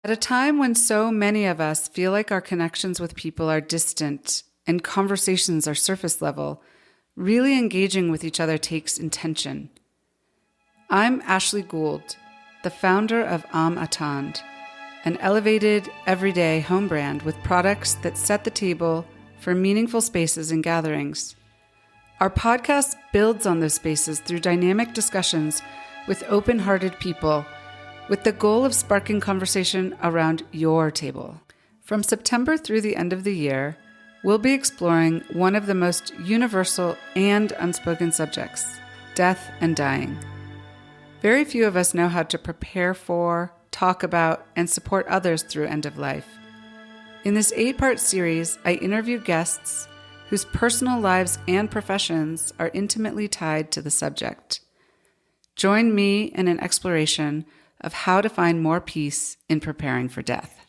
At a time when so many of us feel like our connections with people are distant and conversations are surface level, really engaging with each other takes intention. I'm Ashley Gould, the founder of Attend, an elevated, everyday home brand with products that set the table for meaningful spaces and gatherings. Our podcast builds on those spaces through dynamic discussions with open-hearted people, with the goal of sparking conversation around your table. From September through the end of the year, we'll be exploring one of the most universal and unspoken subjects, death and dying. Very few of us know how to prepare for, talk about, and support others through end of life. In this 8-part series, I interview guests whose personal lives and professions are intimately tied to the subject. Join me in an exploration of how to find more peace in preparing for death.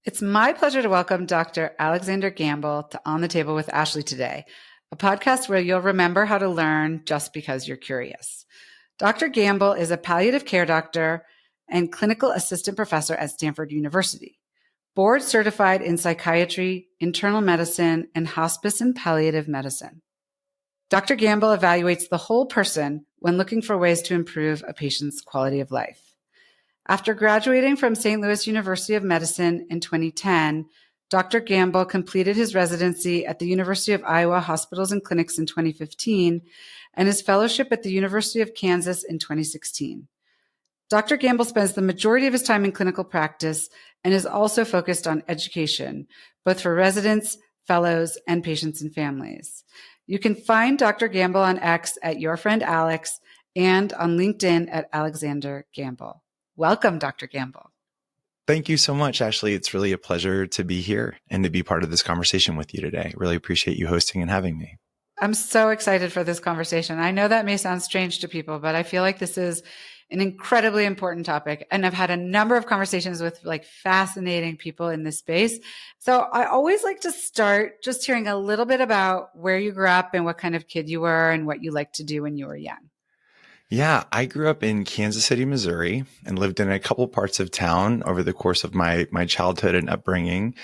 It's my pleasure to welcome Dr. Alexander Gamble to On the Table with Ashley today, a podcast where you'll remember how to learn just because you're curious. Dr. Gamble is a palliative care doctor and clinical assistant professor at Stanford University, board certified in psychiatry, internal medicine, and hospice and palliative medicine. Dr. Gamble evaluates the whole person when looking for ways to improve a patient's quality of life. After graduating from St. Louis University of Medicine in 2010, Dr. Gamble completed his residency at the University of Iowa Hospitals and Clinics in 2015 and his fellowship at the University of Kansas in 2016. Dr. Gamble spends the majority of his time in clinical practice and is also focused on education, both for residents, fellows, and patients and families. You can find Dr. Gamble on X at Your Friend Alex and on LinkedIn at Alexander Gamble. Welcome, Dr. Gamble. Thank you so much, Ashley. It's really a pleasure to be here and to be part of this conversation with you today. Really appreciate you hosting and having me. I'm so excited for this conversation. I know that may sound strange to people, but I feel like this is an incredibly important topic. And I've had a number of conversations with fascinating people in this space. So I always like to start just hearing a little bit about where you grew up and what kind of kid you were and what you liked to do when you were young. Yeah, I grew up in Kansas City, Missouri, and lived in a couple parts of town over the course of my childhood and upbringing.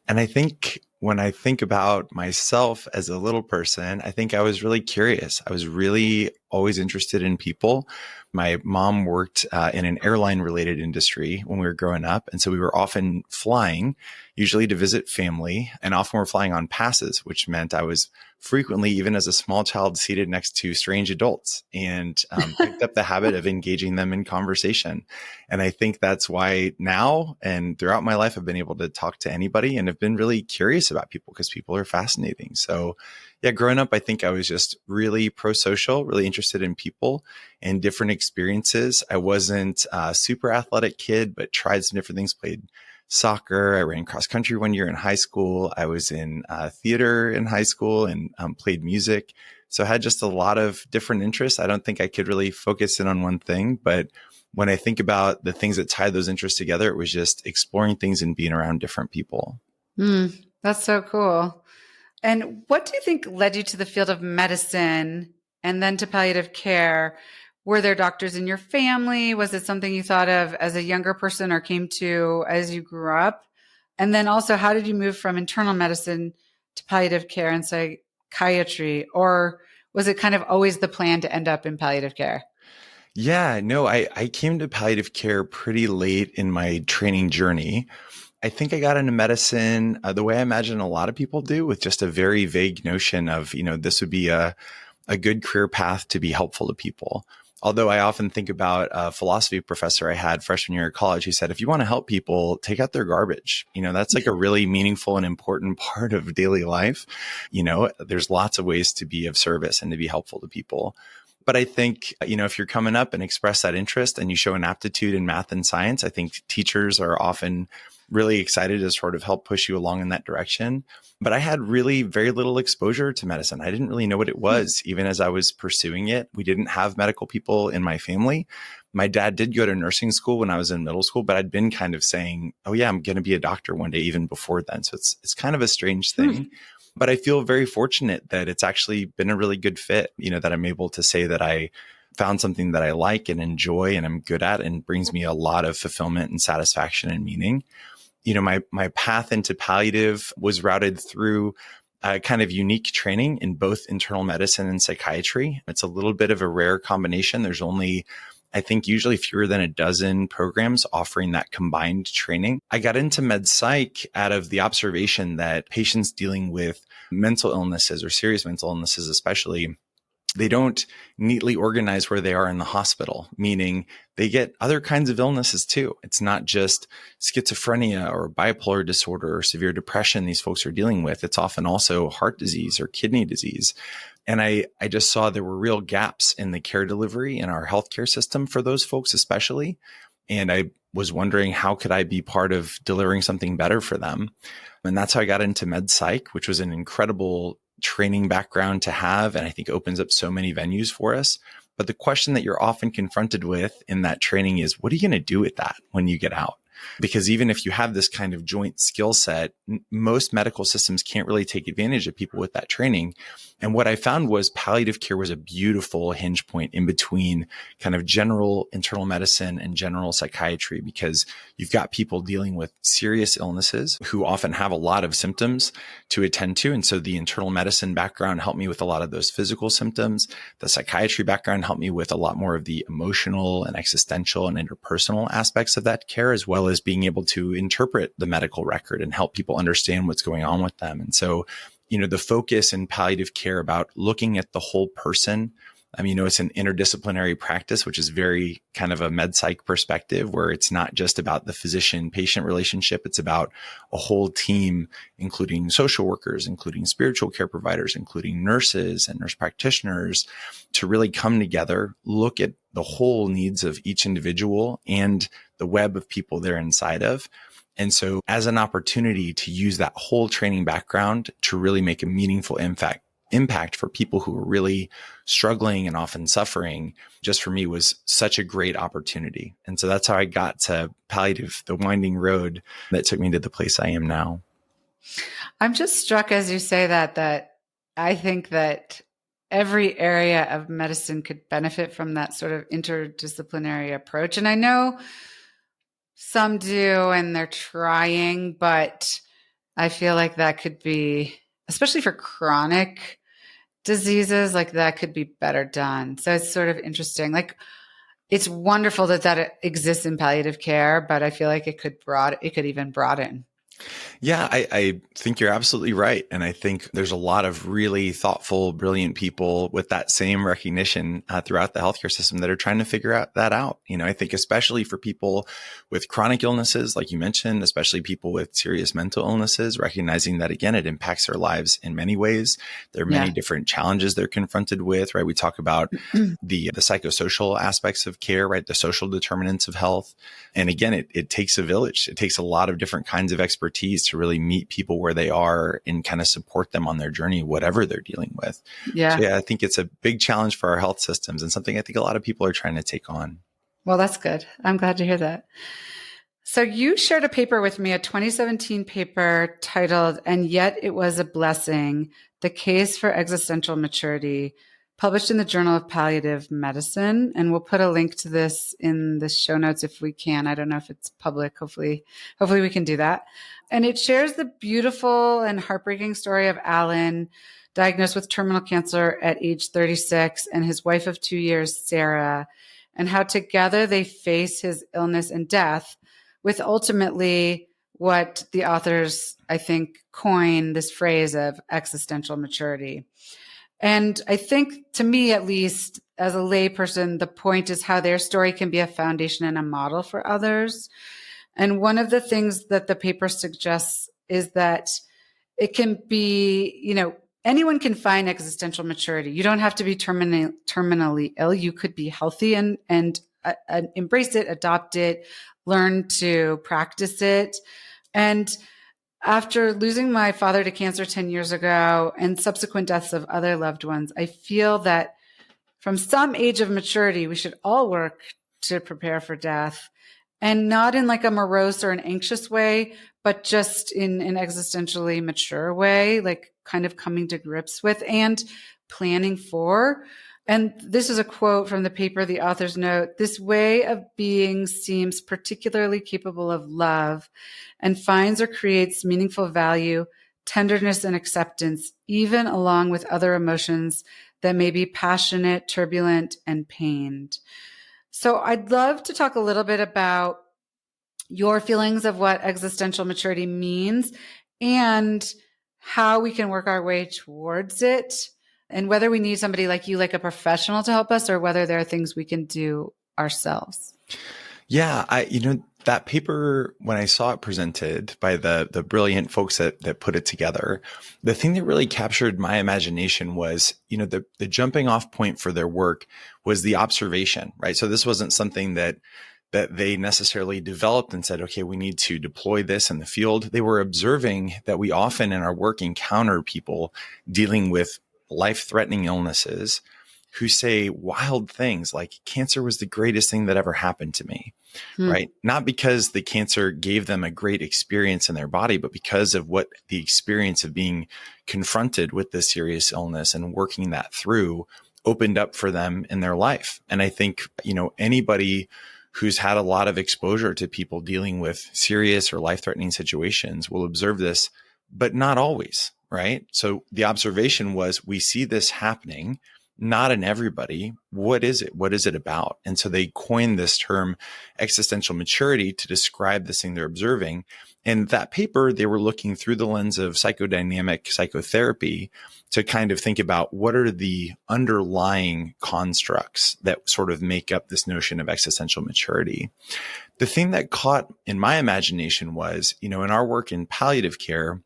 And I think when I think about myself as a little person, I think I was really curious. I was really always interested in people. My mom worked in an airline related industry when we were growing up. And so we were often flying, usually to visit family, and often we're flying on passes, which meant I was frequently, even as a small child, seated next to strange adults and picked up the habit of engaging them in conversation. And I think that's why now and throughout my life, I've been able to talk to anybody and have been really curious about people because people are fascinating. So yeah, growing up, I think I was just really pro-social, really interested in people and different experiences. I wasn't a super athletic kid, but tried some different things, played soccer. I ran cross country one year in high school. I was in theater in high school and played music. So I had just a lot of different interests. I don't think I could really focus in on one thing, but when I think about the things that tied those interests together, it was just exploring things and being around different people. That's so cool. And what do you think led you to the field of medicine and then to palliative care? Were there doctors in your family? Was it something you thought of as a younger person or came to as you grew up? And then also, how did you move from internal medicine to palliative care and psychiatry? Or was it kind of always the plan to end up in palliative care? Yeah, no, I came to palliative care pretty late in my training journey. I think I got into medicine the way I imagine a lot of people do, with just a very vague notion of, this would be a good career path to be helpful to people. Although I often think about a philosophy professor I had freshman year of college who said, if you want to help people, take out their garbage. That's like a really meaningful and important part of daily life. There's lots of ways to be of service and to be helpful to people. But I think, if you're coming up and express that interest and you show an aptitude in math and science, I think teachers are often really excited to sort of help push you along in that direction. But I had really very little exposure to medicine. I didn't really know what it was, even as I was pursuing it. We didn't have medical people in my family. My dad did go to nursing school when I was in middle school, but I'd been kind of saying, oh yeah, I'm going to be a doctor one day, even before then. So it's kind of a strange thing. But I feel very fortunate that it's actually been a really good fit, that I'm able to say that I found something that I like and enjoy and I'm good at and brings me a lot of fulfillment and satisfaction and meaning. My path into palliative was routed through a kind of unique training in both internal medicine and psychiatry. It's a little bit of a rare combination. There's only, I think, usually fewer than a dozen programs offering that combined training. I got into med psych out of the observation that patients dealing with mental illnesses or serious mental illnesses, especially, they don't neatly organize where they are in the hospital, meaning they get other kinds of illnesses too. It's not just schizophrenia or bipolar disorder or severe depression these folks are dealing with. It's often also heart disease or kidney disease. And I just saw there were real gaps in the care delivery in our healthcare system for those folks, especially. And I was wondering, how could I be part of delivering something better for them? And that's how I got into med psych, which was an incredible training background to have, and I think opens up so many venues for us. But the question that you're often confronted with in that training is, what are you going to do with that when you get out? Because even if you have this kind of joint skill set, most medical systems can't really take advantage of people with that training. And what I found was palliative care was a beautiful hinge point in between kind of general internal medicine and general psychiatry, because you've got people dealing with serious illnesses who often have a lot of symptoms to attend to. And so the internal medicine background helped me with a lot of those physical symptoms. The psychiatry background helped me with a lot more of the emotional and existential and interpersonal aspects of that care, as well as being able to interpret the medical record and help people understand what's going on with them. And so, the focus in palliative care about looking at the whole person. It's an interdisciplinary practice, which is very kind of a med psych perspective, where it's not just about the physician-patient relationship. It's about a whole team, including social workers, including spiritual care providers, including nurses and nurse practitioners, to really come together, look at the whole needs of each individual and the web of people they're inside of. And so as an opportunity to use that whole training background to really make a meaningful impact for people who are really struggling and often suffering, just for me was such a great opportunity. And so that's how I got to palliative, the winding road that took me to the place I am now. I'm just struck as you say that I think that every area of medicine could benefit from that sort of interdisciplinary approach. And I know some do, and they're trying, but I feel like that could be, especially for chronic diseases, like that could be better done. So it's sort of interesting. Like, it's wonderful that it exists in palliative care, but I feel like it could even broaden. Yeah, I think you're absolutely right. And I think there's a lot of really thoughtful, brilliant people with that same recognition throughout the healthcare system that are trying to figure that out. I think especially for people with chronic illnesses, like you mentioned, especially people with serious mental illnesses, recognizing that, again, it impacts their lives in many ways. There are many different challenges they're confronted with, right? We talk about the psychosocial aspects of care, right? The social determinants of health. And again, it takes a village. It takes a lot of different kinds of expertise to really meet people where they are and kind of support them on their journey, whatever they're dealing with. So I think it's a big challenge for our health systems and something I think a lot of people are trying to take on. Well, that's good. I'm glad to hear that. So you shared a paper with me, a 2017 paper titled, "And Yet It Was a Blessing, The Case for Existential Maturity," published in the Journal of Palliative Medicine. And we'll put a link to this in the show notes if we can. I don't know if it's public. Hopefully we can do that. And it shares the beautiful and heartbreaking story of Alan, diagnosed with terminal cancer at age 36, and his wife of 2 years, Sarah, and how together they face his illness and death with ultimately what the authors, I think, coin this phrase of existential maturity. And I think, to me at least, as a layperson, the point is how their story can be a foundation and a model for others. And one of the things that the paper suggests is that it can be, anyone can find existential maturity. You don't have to be terminally ill. You could be healthy and embrace it, adopt it, learn to practice it. And after losing my father to cancer 10 years ago and subsequent deaths of other loved ones, I feel that from some age of maturity, we should all work to prepare for death, and not in like a morose or an anxious way, but just in an existentially mature way, like kind of coming to grips with and planning for. And this is a quote from the paper, the authors note, "This way of being seems particularly capable of love and finds or creates meaningful value, tenderness, and acceptance, even along with other emotions that may be passionate, turbulent, and pained." So I'd love to talk a little bit about your feelings of what existential maturity means and how we can work our way towards it, and whether we need somebody like you, like a professional, to help us, or whether there are things we can do ourselves. Yeah, that paper, when I saw it presented by the brilliant folks that put it together, the thing that really captured my imagination was, the jumping off point for their work was the observation, right? So this wasn't something that they necessarily developed and said, okay, we need to deploy this in the field. They were observing that we often in our work encounter people dealing with life-threatening illnesses who say wild things like cancer was the greatest thing that ever happened to me, right? Not because the cancer gave them a great experience in their body, but because of what the experience of being confronted with this serious illness and working that through opened up for them in their life. And I think, anybody who's had a lot of exposure to people dealing with serious or life-threatening situations will observe this, but not always, right? So the observation was, we see this happening, not in everybody. What is it? What is it about? And so they coined this term existential maturity to describe this thing they're observing. And that paper, they were looking through the lens of psychodynamic psychotherapy to kind of think about what are the underlying constructs that sort of make up this notion of existential maturity. The thing that caught in my imagination was, in our work in palliative care,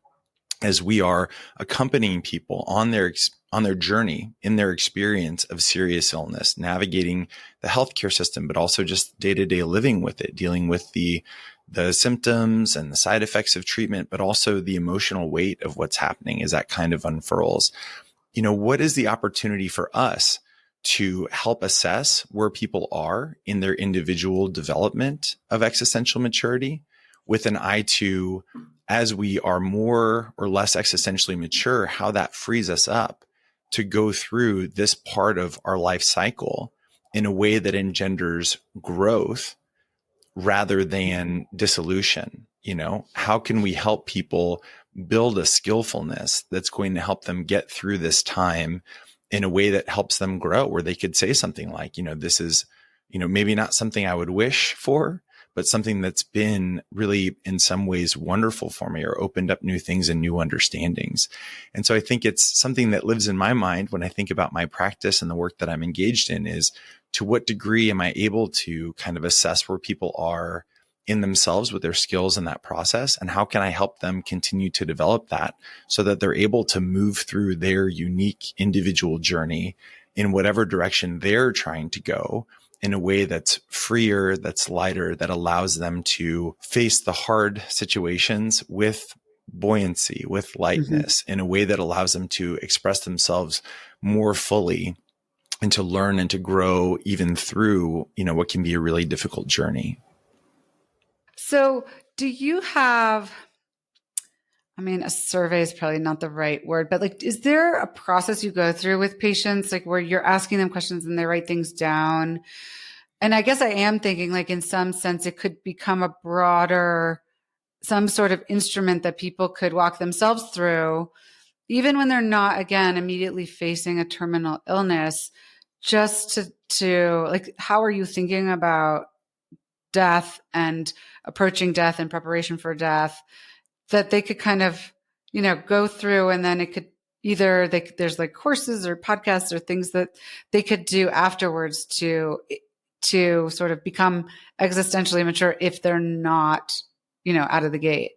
as we are accompanying people on their journey in their experience of serious illness, navigating the healthcare system, but also just day-to-day living with it, dealing with the symptoms and the side effects of treatment, but also the emotional weight of what's happening as that kind of unfurls. What is the opportunity for us to help assess where people are in their individual development of existential maturity, with an eye to, as we are more or less existentially mature, how that frees us up to go through this part of our life cycle in a way that engenders growth rather than dissolution. How can we help people build a skillfulness that's going to help them get through this time in a way that helps them grow, where they could say something like, this is, maybe not something I would wish for, but something that's been really in some ways wonderful for me, or opened up new things and new understandings. And so I think it's something that lives in my mind when I think about my practice and the work that I'm engaged in, is to what degree am I able to kind of assess where people are in themselves with their skills in that process, and how can I help them continue to develop that so that they're able to move through their unique individual journey in whatever direction they're trying to go, in a way that's freer, that's lighter, that allows them to face the hard situations with buoyancy, with lightness, in a way that allows them to express themselves more fully and to learn and to grow even through, what can be a really difficult journey. So do you have, a survey is probably not the right word, but is there a process you go through with patients, where you're asking them questions and they write things down? And I guess I am thinking, in some sense, it could become a broader, some sort of instrument that people could walk themselves through, even when they're not, again, immediately facing a terminal illness, just to how are you thinking about death and approaching death and preparation for death, that they could kind of, go through, and then it could either, there's courses or podcasts or things that they could do afterwards to sort of become existentially mature if they're not, out of the gate.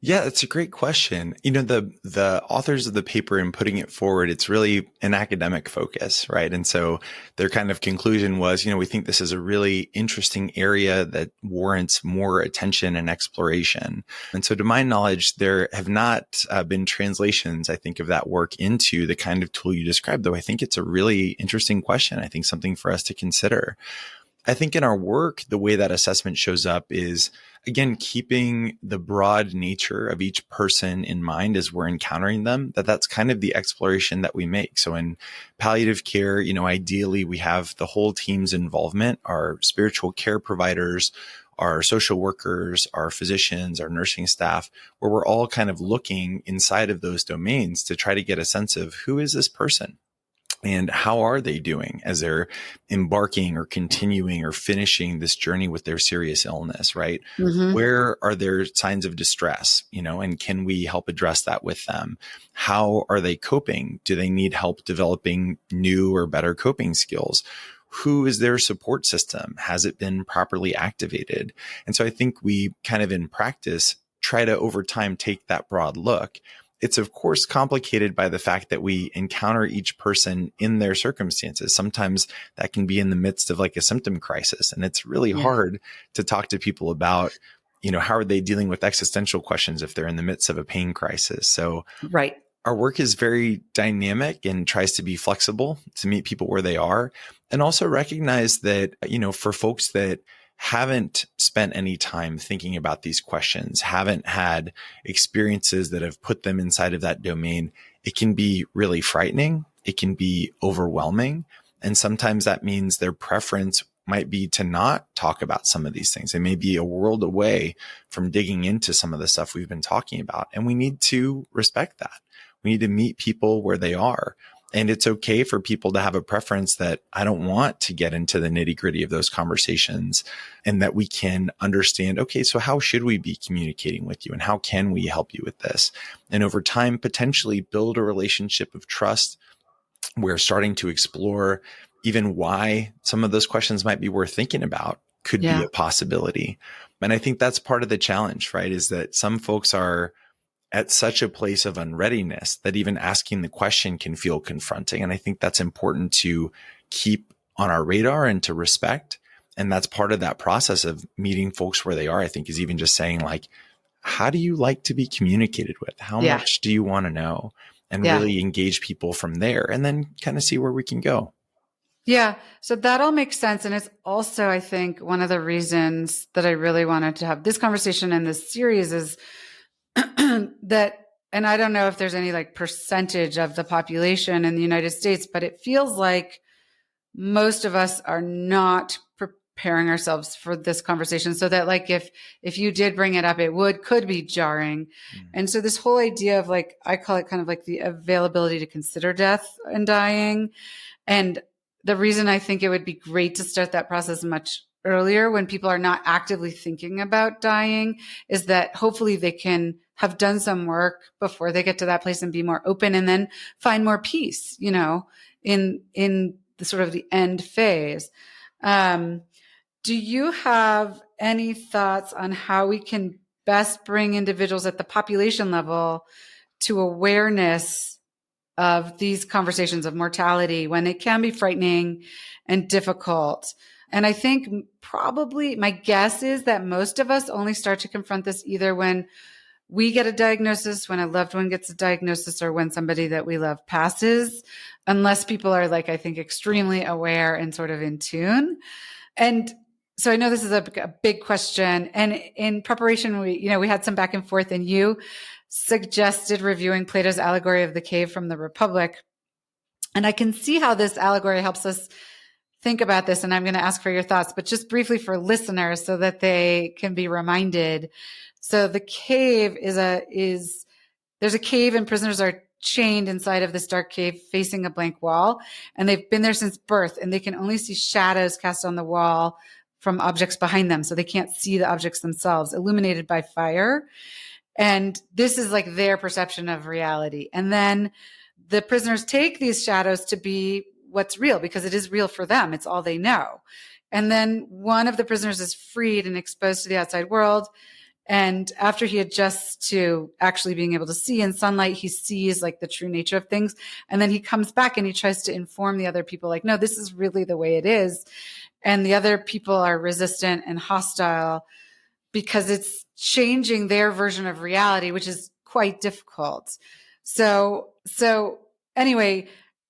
Yeah, that's a great question. The authors of the paper, in putting it forward, it's really an academic focus, right? And so their kind of conclusion was, we think this is a really interesting area that warrants more attention and exploration. And so to my knowledge, there have not been translations, I think, of that work into the kind of tool you described, though I think it's a really interesting question. I think something for us to consider. I think in our work, the way that assessment shows up is, again, keeping the broad nature of each person in mind as we're encountering them, that's kind of the exploration that we make. So in palliative care, ideally we have the whole team's involvement, our spiritual care providers, our social workers, our physicians, our nursing staff, where we're all kind of looking inside of those domains to try to get a sense of who is this person? And how are they doing as they're embarking or continuing or finishing this journey with their serious illness, right? Mm-hmm. Where are there signs of distress, and can we help address that with them? How are they coping? Do they need help developing new or better coping skills? Who is their support system? Has it been properly activated? And so I think we kind of in practice try to over time take that broad look. It's of course complicated by the fact that we encounter each person in their circumstances. Sometimes that can be in the midst of like a symptom crisis. And it's really hard to talk to people about, how are they dealing with existential questions if they're in the midst of a pain crisis? So Right. our work is very dynamic and tries to be flexible to meet people where they are. And also recognize that, for folks that haven't spent any time thinking about these questions, haven't had experiences that have put them inside of that domain, it can be really frightening. It can be overwhelming. And sometimes that means their preference might be to not talk about some of these things. They may be a world away from digging into some of the stuff we've been talking about. And we need to respect that. We need to meet people where they are. And it's okay for people to have a preference that I don't want to get into the nitty gritty of those conversations, and that we can understand, okay, so how should we be communicating with you and how can we help you with this? And over time, potentially build a relationship of trust. We're starting to explore even why some of those questions might be worth thinking about could be a possibility. And I think that's part of the challenge, right? Is that some folks are at such a place of unreadiness that even asking the question can feel confronting. And I think that's important to keep on our radar and to respect. And that's part of that process of meeting folks where they are, I think, is even just saying like, how do you like to be communicated with? How much do you want to know? And really engage people from there and then kind of see where we can go. Yeah. So that all makes sense. And it's also, I think, one of the reasons that I really wanted to have this conversation in this series is that, and I don't know if there's any like percentage of the population in the United States, but it feels like most of us are not preparing ourselves for this conversation, so that like if you did bring it up, it could be jarring. And so this whole idea of like, I call it kind of like the availability to consider death and dying. And the reason I think it would be great to start that process much earlier when people are not actively thinking about dying is that hopefully they can have done some work before they get to that place and be more open and then find more peace, in the sort of the end phase. Do you have any thoughts on how we can best bring individuals at the population level to awareness of these conversations of mortality when it can be frightening and difficult? And I think probably my guess is that most of us only start to confront this either when we get a diagnosis, when a loved one gets a diagnosis, or when somebody that we love passes, unless people are like, I think, extremely aware and sort of in tune. And so I know this is a big question. And in preparation, we had some back and forth, and you suggested reviewing Plato's allegory of the cave from the Republic. And I can see how this allegory helps us think about this. And I'm going to ask for your thoughts, but just briefly for listeners so that they can be reminded. So the cave there's a cave and prisoners are chained inside of this dark cave facing a blank wall. And they've been there since birth, and they can only see shadows cast on the wall from objects behind them. So they can't see the objects themselves, illuminated by fire. And this is like their perception of reality. And then the prisoners take these shadows to be what's real, because it is real for them. It's all they know. And then one of the prisoners is freed and exposed to the outside world. And after he adjusts to actually being able to see in sunlight, he sees like the true nature of things. And then he comes back and he tries to inform the other people like, no, this is really the way it is. And the other people are resistant and hostile because it's changing their version of reality, which is quite difficult. So anyway,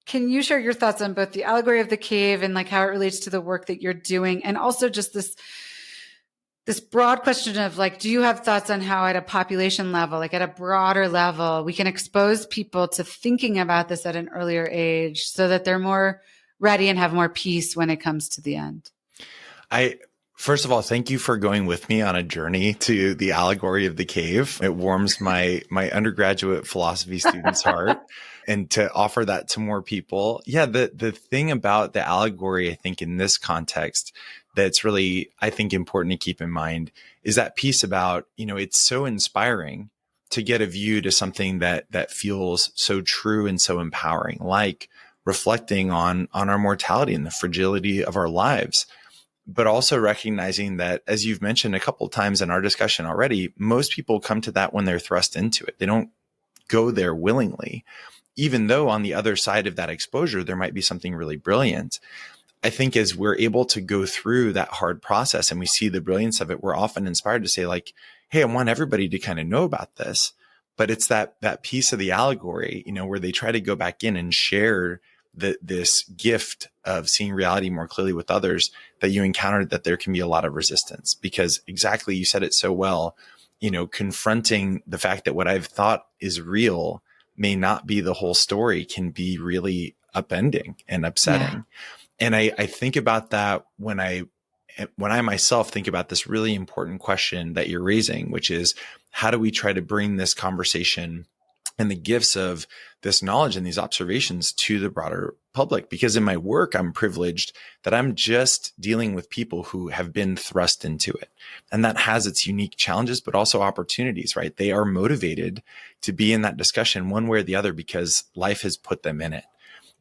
Can you share your thoughts on both the allegory of the cave and like how it relates to the work that you're doing, and also just this broad question of like, do you have thoughts on how at a population level, like at a broader level, we can expose people to thinking about this at an earlier age so that they're more ready and have more peace when it comes to the end? First of all, thank you for going with me on a journey to the allegory of the cave. It warms my undergraduate philosophy student's heart, and to offer that to more people. Yeah, the thing about the allegory, I think in this context, that's really, I think, important to keep in mind is that piece about, it's so inspiring to get a view to something that feels so true and so empowering, like reflecting on our mortality and the fragility of our lives. But also recognizing that, as you've mentioned a couple of times in our discussion already, most people come to that when they're thrust into it. They don't go there willingly, even though on the other side of that exposure, there might be something really brilliant. I think as we're able to go through that hard process and we see the brilliance of it, we're often inspired to say like, hey, I want everybody to kind of know about this. But it's that piece of the allegory, where they try to go back in and share this gift of seeing reality more clearly with others, that you encountered that there can be a lot of resistance, because exactly, you said it so well, confronting the fact that what I've thought is real may not be the whole story can be really upending and upsetting. Yeah. And I think about that when I myself think about this really important question that you're raising, which is, how do we try to bring this conversation and the gifts of this knowledge and these observations to the broader public? Because in my work, I'm privileged that I'm just dealing with people who have been thrust into it. And that has its unique challenges, but also opportunities, right? They are motivated to be in that discussion one way or the other because life has put them in it.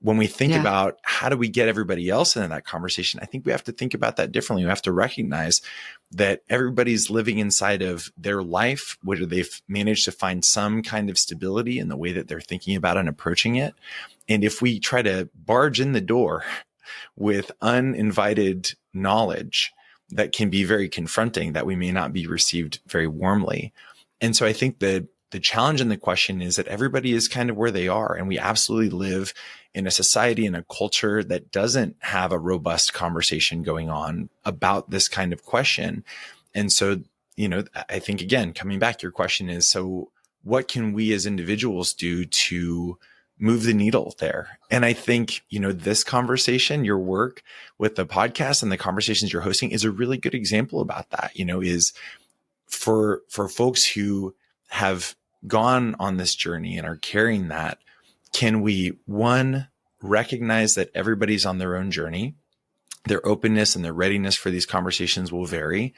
When we think about how do we get everybody else into that conversation, I think we have to think about that differently. We have to recognize that everybody's living inside of their life, whether they've managed to find some kind of stability in the way that they're thinking about and approaching it. And if we try to barge in the door with uninvited knowledge, that can be very confronting, that we may not be received very warmly. And so I think that the challenge and the question is that everybody is kind of where they are. And we absolutely live in a society and a culture that doesn't have a robust conversation going on about this kind of question. And so, I think, again, coming back, your question is, so what can we as individuals do to move the needle there? And I think, this conversation, your work with the podcast and the conversations you're hosting is a really good example about that, is for folks who have gone on this journey and are carrying that, can we, one, recognize that everybody's on their own journey, their openness and their readiness for these conversations will vary.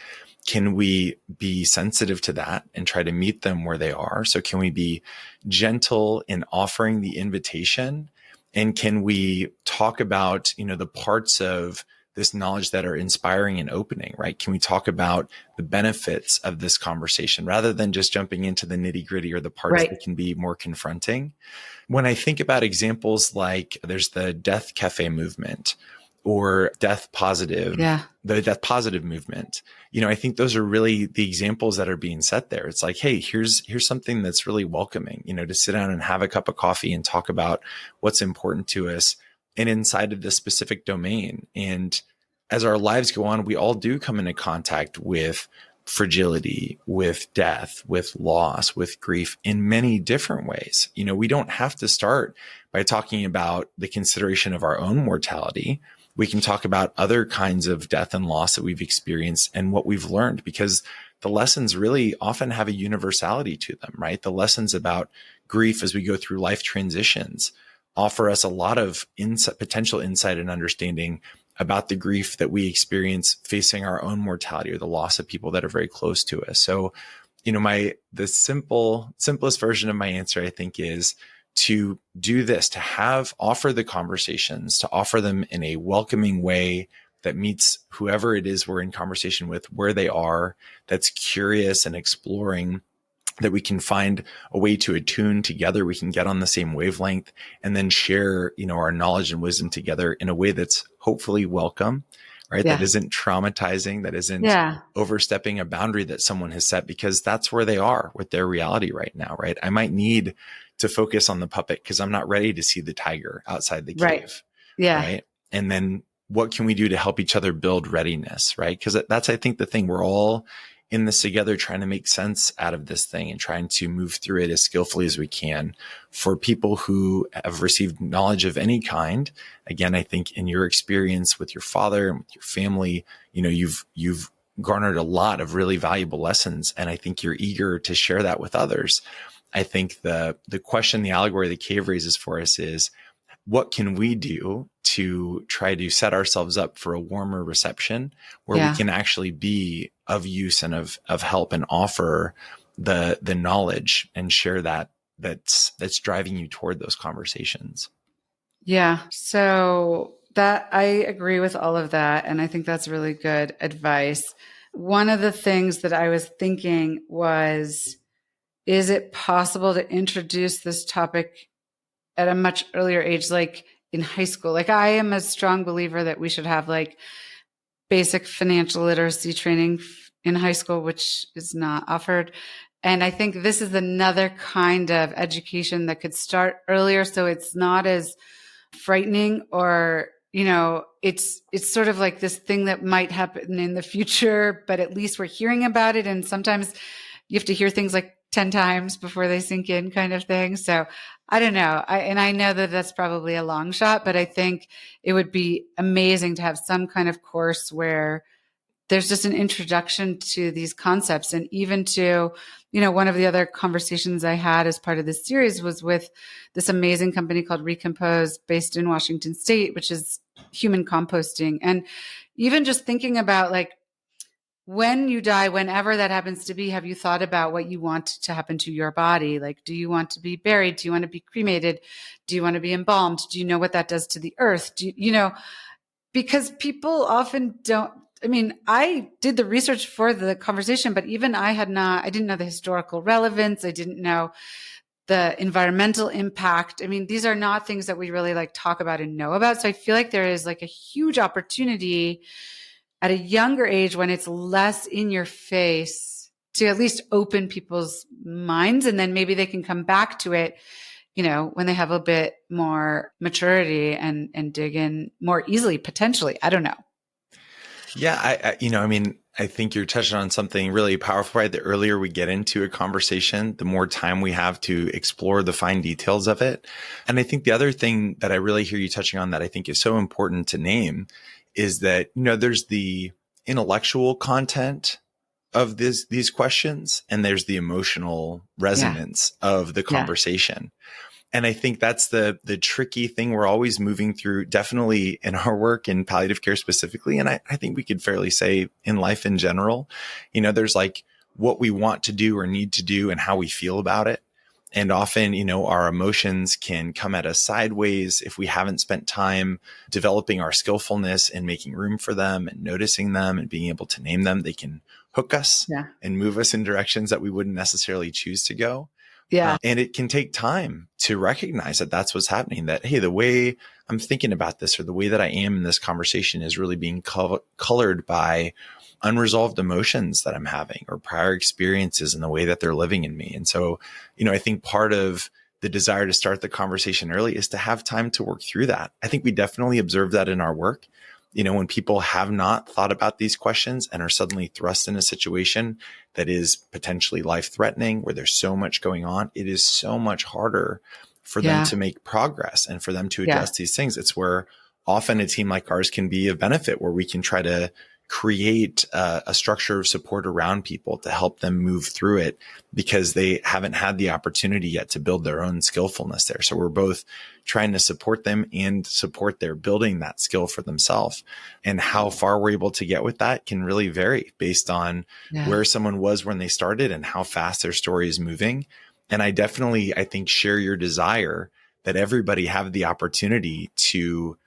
Can we be sensitive to that and try to meet them where they are? So can we be gentle in offering the invitation? And can we talk about, the parts of this knowledge that are inspiring and opening, right? Can we talk about the benefits of this conversation rather than just jumping into the nitty gritty or the parts that can be more confronting? When I think about examples like there's the Death Cafe movement or Death Positive, the Death Positive movement, I think those are really the examples that are being set there. It's like, hey, here's something that's really welcoming, to sit down and have a cup of coffee and talk about what's important to us and inside of this specific domain. And as our lives go on, we all do come into contact with fragility, with death, with loss, with grief in many different ways. We don't have to start by talking about the consideration of our own mortality. We can talk about other kinds of death and loss that we've experienced and what we've learned, because the lessons really often have a universality to them, right? The lessons about grief as we go through life transitions offer us a lot of potential insight and understanding about the grief that we experience facing our own mortality or the loss of people that are very close to us. So, the simplest version of my answer, I think, is to do this, to offer the conversations, to offer them in a welcoming way that meets whoever it is we're in conversation with, where they are, that's curious and exploring, that we can find a way to attune together. We can get on the same wavelength and then share, our knowledge and wisdom together in a way that's hopefully welcome, right? That isn't traumatizing, that isn't overstepping a boundary that someone has set, because that's where they are with their reality right now, right? I might need to focus on the puppet because I'm not ready to see the tiger outside the Right. cave. Yeah. Right. And then what can we do to help each other build readiness? Right. Because that's, I think, the thing. We're all in this together, trying to make sense out of this thing and trying to move through it as skillfully as we can. For people who have received knowledge of any kind, again, I think in your experience with your father and with your family, you've garnered a lot of really valuable lessons. And I think you're eager to share that with others. I think the question, the allegory the cave raises for us is, what can we do to try to set ourselves up for a warmer reception where we can actually be of use and of help and offer the knowledge and share that's driving you toward those conversations? Yeah. So that I agree with all of that. And I think that's really good advice. One of the things that I was thinking was, is it possible to introduce this topic at a much earlier age, like in high school? Like, I am a strong believer that we should have like basic financial literacy training in high school, which is not offered. And I think this is another kind of education that could start earlier. So it's not as frightening, or, it's sort of like this thing that might happen in the future, but at least we're hearing about it. And sometimes you have to hear things like 10 times before they sink in, kind of thing. So I don't know. I know that that's probably a long shot, but I think it would be amazing to have some kind of course where there's just an introduction to these concepts. And even to, one of the other conversations I had as part of this series was with this amazing company called Recompose, based in Washington State, which is human composting. And even just thinking about, like, when you die, whenever that happens to be, have you thought about what you want to happen to your body? Like, do you want to be buried? Do you want to be cremated? Do you want to be embalmed? Do you know what that does to the earth? Because people often don't. I mean, I did the research for the conversation, but even I didn't know the historical relevance. I didn't know the environmental impact. I mean, these are not things that we really like talk about and know about. So I feel like there is like a huge opportunity at a younger age, when it's less in your face, to at least open people's minds. And then maybe they can come back to it, when they have a bit more maturity and dig in more easily, potentially. I don't know. Yeah. I think you're touching on something really powerful, right? The earlier we get into a conversation, the more time we have to explore the fine details of it. And I think the other thing that I really hear you touching on that I think is so important to name is that, there's the intellectual content of these questions, and there's the emotional resonance of the conversation. And I think that's the tricky thing we're always moving through, definitely in our work in palliative care specifically. And I think we could fairly say in life in general, there's like what we want to do or need to do and how we feel about it. And often, our emotions can come at us sideways if we haven't spent time developing our skillfulness and making room for them and noticing them and being able to name them. They can hook us and move us in directions that we wouldn't necessarily choose to go. Yeah. And it can take time to recognize that that's what's happening, that, hey, the way I'm thinking about this or the way that I am in this conversation is really being colored by unresolved emotions that I'm having or prior experiences and the way that they're living in me. And so, I think part of the desire to start the conversation early is to have time to work through that. I think we definitely observe that in our work. When people have not thought about these questions and are suddenly thrust in a situation that is potentially life-threatening, where there's so much going on, it is so much harder for them to make progress and for them to address these things. It's where often a team like ours can be of benefit, where we can try to create a structure of support around people to help them move through it because they haven't had the opportunity yet to build their own skillfulness there. So we're both trying to support them and support their building that skill for themselves. And how far we're able to get with that can really vary based on where someone was when they started and how fast their story is moving. And I think, share your desire that everybody have the opportunity to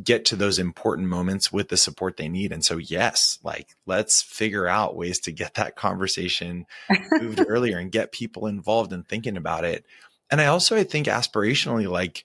get to those important moments with the support they need. And so, yes, let's figure out ways to get that conversation moved earlier and get people involved in thinking about it. And I think aspirationally,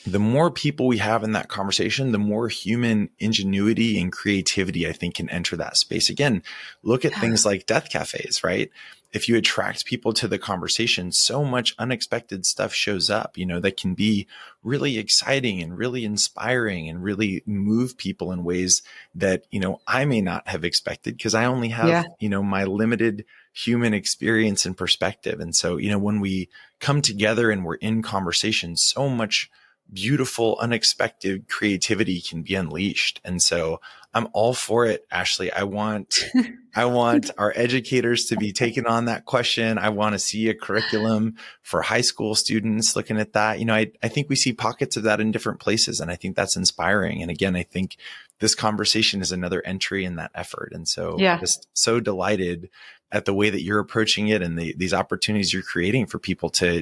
the more people we have in that conversation, the more human ingenuity and creativity, I think, can enter that space. Again, look at things like death cafes, right? if you attract people to the conversation, so much unexpected stuff shows up, that can be really exciting and really inspiring and really move people in ways that, I may not have expected because I only have, Yeah. my limited human experience and perspective. And so, when we come together and we're in conversation, so much beautiful, unexpected creativity can be unleashed. And so I'm all for it, Ashley. I want our educators to be taking on that question. I want to see a curriculum for high school students looking at that. I think we see pockets of that in different places, and I think that's inspiring. And again, I think this conversation is another entry in that effort. And so just so delighted at the way that you're approaching it and these opportunities you're creating for people to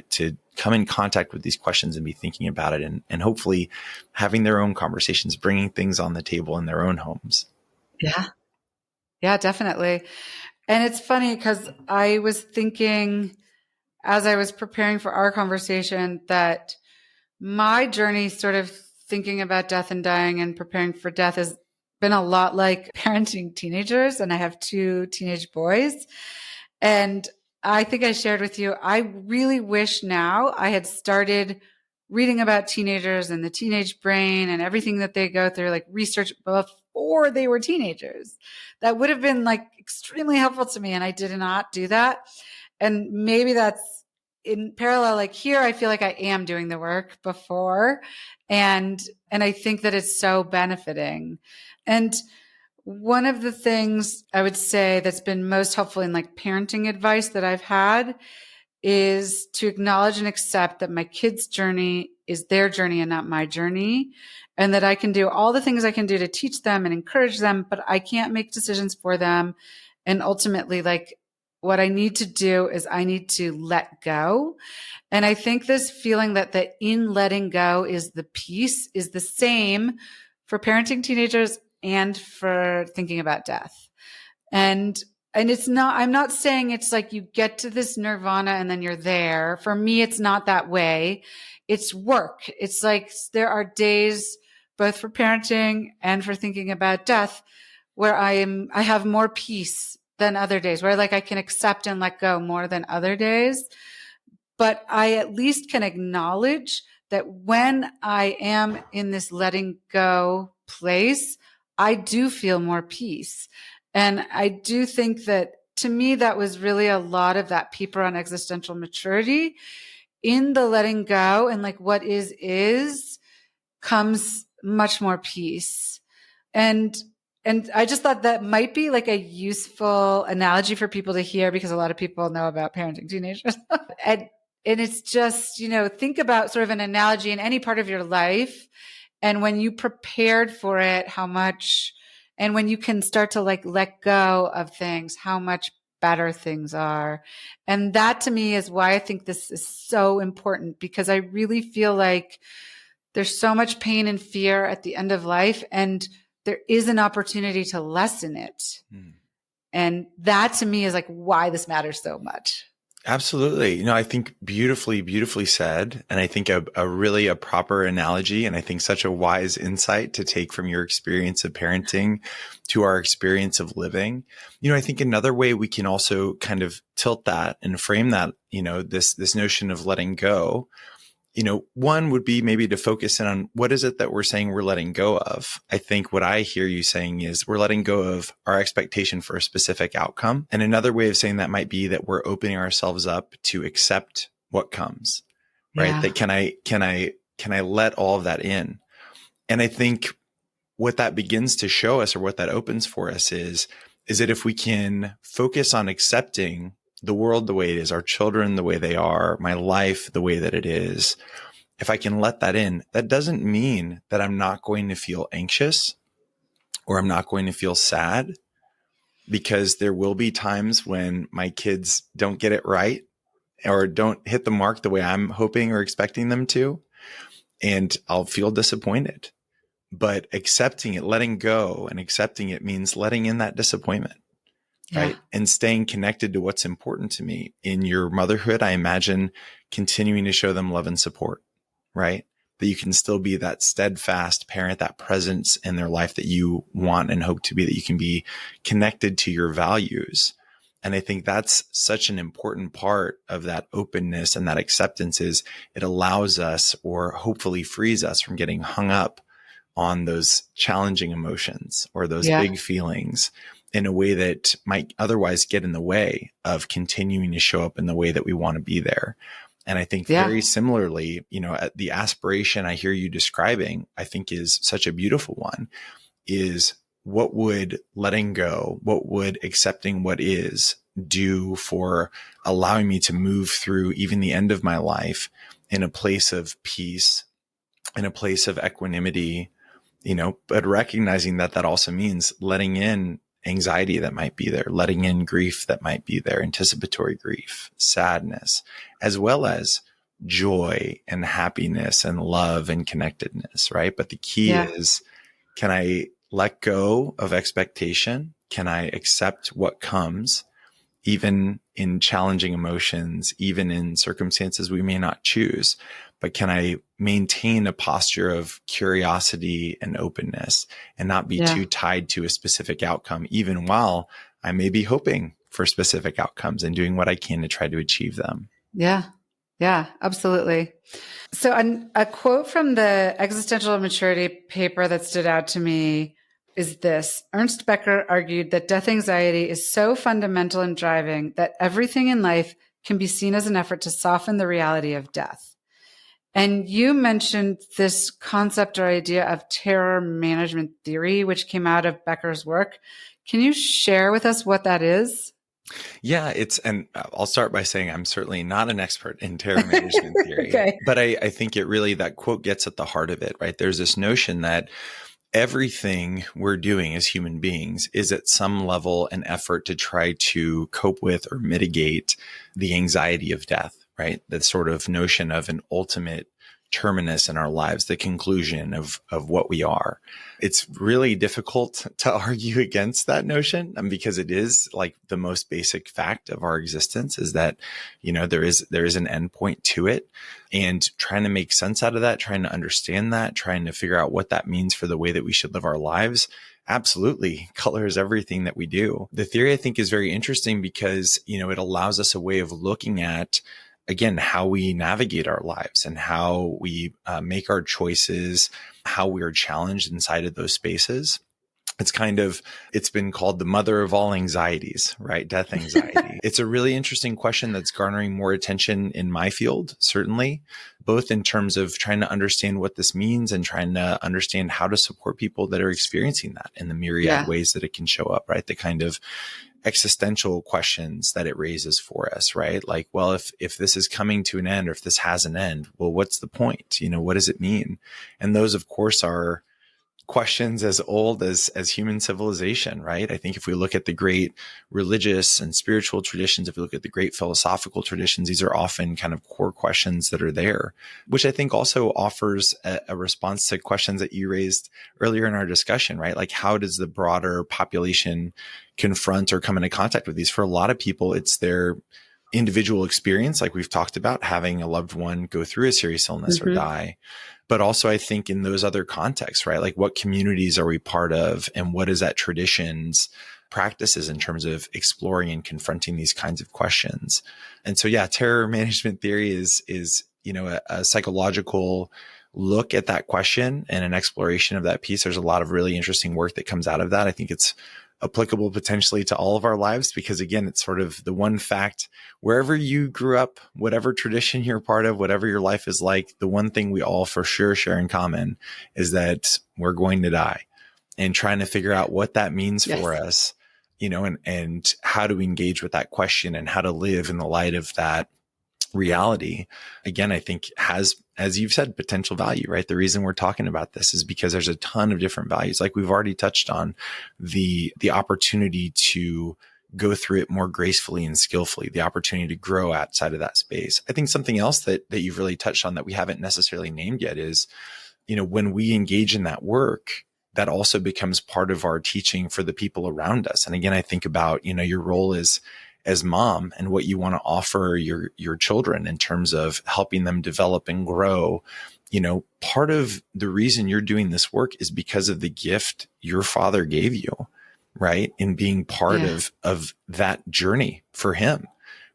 come in contact with these questions and be thinking about it, and hopefully having their own conversations, bringing things on the table in their own homes. Yeah. Yeah, definitely. And it's funny because I was thinking as I was preparing for our conversation that my journey sort of thinking about death and dying and preparing for death has been a lot like parenting teenagers. And I have 2 teenage boys. And I think I shared with you, I really wish now I had started reading about teenagers and the teenage brain and everything that they go through, like research before they were teenagers. That would have been like extremely helpful to me. And I did not do that. And maybe that's in parallel, like here, I feel like I am doing the work before. And I think that it's so benefiting. And one of the things I would say that's been most helpful in like parenting advice that I've had is to acknowledge and accept that my kids' journey is their journey and not my journey. And that I can do all the things I can do to teach them and encourage them, but I can't make decisions for them. And ultimately, like what I need to do is I need to let go. And I think this feeling that the in letting go is the peace is the same for parenting teenagers and for thinking about death. And it's not, I'm not saying it's like you get to this nirvana and then you're there. For me, it's not that way. It's work. It's like there are days both for parenting and for thinking about death where I have more peace than other days, where like I can accept and let go more than other days. But I at least can acknowledge that when I am in this letting go place, I do feel more peace. And I do think that to me, that was really a lot of that paper on existential maturity. In the letting go and like what is comes much more peace. And I just thought that might be like a useful analogy for people to hear because a lot of people know about parenting teenagers. and it's just, think about sort of an analogy in any part of your life. And when you prepared for it, how much, and when you can start to like let go of things, how much better things are. And that to me is why I think this is so important, because I really feel like there's so much pain and fear at the end of life, and there is an opportunity to lessen it. And that to me is like why this matters so much. Absolutely. I think beautifully, beautifully said. And I think a really a proper analogy. And I think such a wise insight to take from your experience of parenting to our experience of living. I think another way we can also kind of tilt that and frame that, this notion of letting go, one would be maybe to focus in on what is it that we're saying we're letting go of. I think what I hear you saying is we're letting go of our expectation for a specific outcome. And another way of saying that might be that we're opening ourselves up to accept what comes, right? Yeah. That can I let all of that in? And I think what that begins to show us, or what that opens for us is that if we can focus on accepting the world the way it is, our children the way they are, my life the way that it is, if I can let that in, that doesn't mean that I'm not going to feel anxious or I'm not going to feel sad, because there will be times when my kids don't get it right or don't hit the mark the way I'm hoping or expecting them to, and I'll feel disappointed. But accepting it, letting go and accepting it means letting in that disappointment. Right. And staying connected to what's important to me. In your motherhood, I imagine continuing to show them love and support, right? That you can still be that steadfast parent, that presence in their life that you want and hope to be, that you can be connected to your values. And I think that's such an important part of that openness and that acceptance is it allows us, or hopefully frees us from getting hung up on those challenging emotions or those Yeah. big feelings in a way that might otherwise get in the way of continuing to show up in the way that we want to be there. And I think Yeah. very similarly, the aspiration I hear you describing, I think is such a beautiful one, is what would letting go, what would accepting what is do for allowing me to move through even the end of my life in a place of peace, in a place of equanimity, but recognizing that that also means letting in anxiety that might be there, letting in grief that might be there, anticipatory grief, sadness, as well as joy and happiness and love and connectedness, right? But the key Yeah. is, can I let go of expectation? Can I accept what comes, even in challenging emotions, even in circumstances we may not choose? But can I maintain a posture of curiosity and openness and not be Yeah. too tied to a specific outcome, even while I may be hoping for specific outcomes and doing what I can to try to achieve them? Yeah. Yeah, absolutely. So a quote from the Existential Maturity paper that stood out to me is this. Ernst Becker argued that death anxiety is so fundamental and driving that everything in life can be seen as an effort to soften the reality of death. And you mentioned this concept or idea of terror management theory, which came out of Becker's work. Can you share with us what that is? Yeah, and I'll start by saying I'm certainly not an expert in terror management theory, Okay. but I think that quote gets at the heart of it, right? There's this notion that everything we're doing as human beings is at some level an effort to try to cope with or mitigate the anxiety of death, right? That sort of notion of an ultimate terminus in our lives, the conclusion of what we are. It's really difficult to argue against that notion, because it is like the most basic fact of our existence is that, there is an endpoint to it, and trying to make sense out of that, trying to understand that, trying to figure out what that means for the way that we should live our lives absolutely colors everything that we do. The theory, I think, is very interesting because, it allows us a way of looking at, again, how we navigate our lives and how we make our choices, how we are challenged inside of those spaces. It's been called the mother of all anxieties, right? Death anxiety. It's a really interesting question that's garnering more attention in my field, certainly, both in terms of trying to understand what this means and trying to understand how to support people that are experiencing that in the myriad ways that it can show up, right? The kind of existential questions that it raises for us, right? Like, well, if this is coming to an end, or if this has an end, well, what's the point? What does it mean? And those, of course, are questions as old as human civilization, right? I think if we look at the great religious and spiritual traditions, if we look at the great philosophical traditions, these are often kind of core questions that are there, which I think also offers a response to questions that you raised earlier in our discussion, right? Like, how does the broader population confront or come into contact with these? For a lot of people, it's their individual experience, like we've talked about, having a loved one go through a serious illness or die. But also, I think in those other contexts, right? Like, what communities are we part of, and what is that tradition's practices in terms of exploring and confronting these kinds of questions? And so, yeah, terror management theory is a psychological look at that question and an exploration of that piece. There's a lot of really interesting work that comes out of that. I think it's applicable potentially to all of our lives, because again, it's sort of the one fact, wherever you grew up, whatever tradition you're part of, whatever your life is like, the one thing we all for sure share in common is that we're going to die, and trying to figure out what that means for us, and how to engage with that question and how to live in the light of that reality, again, I think has, as you've said, potential value, right? The reason we're talking about this is because there's a ton of different values. Like we've already touched on the opportunity to go through it more gracefully and skillfully, the opportunity to grow outside of that space. I think something else that you've really touched on that we haven't necessarily named yet is, when we engage in that work, that also becomes part of our teaching for the people around us. And again, I think about, your role as mom and what you want to offer your children in terms of helping them develop and grow. Part of the reason you're doing this work is because of the gift your father gave you. right? In being part Yeah. of that journey for him.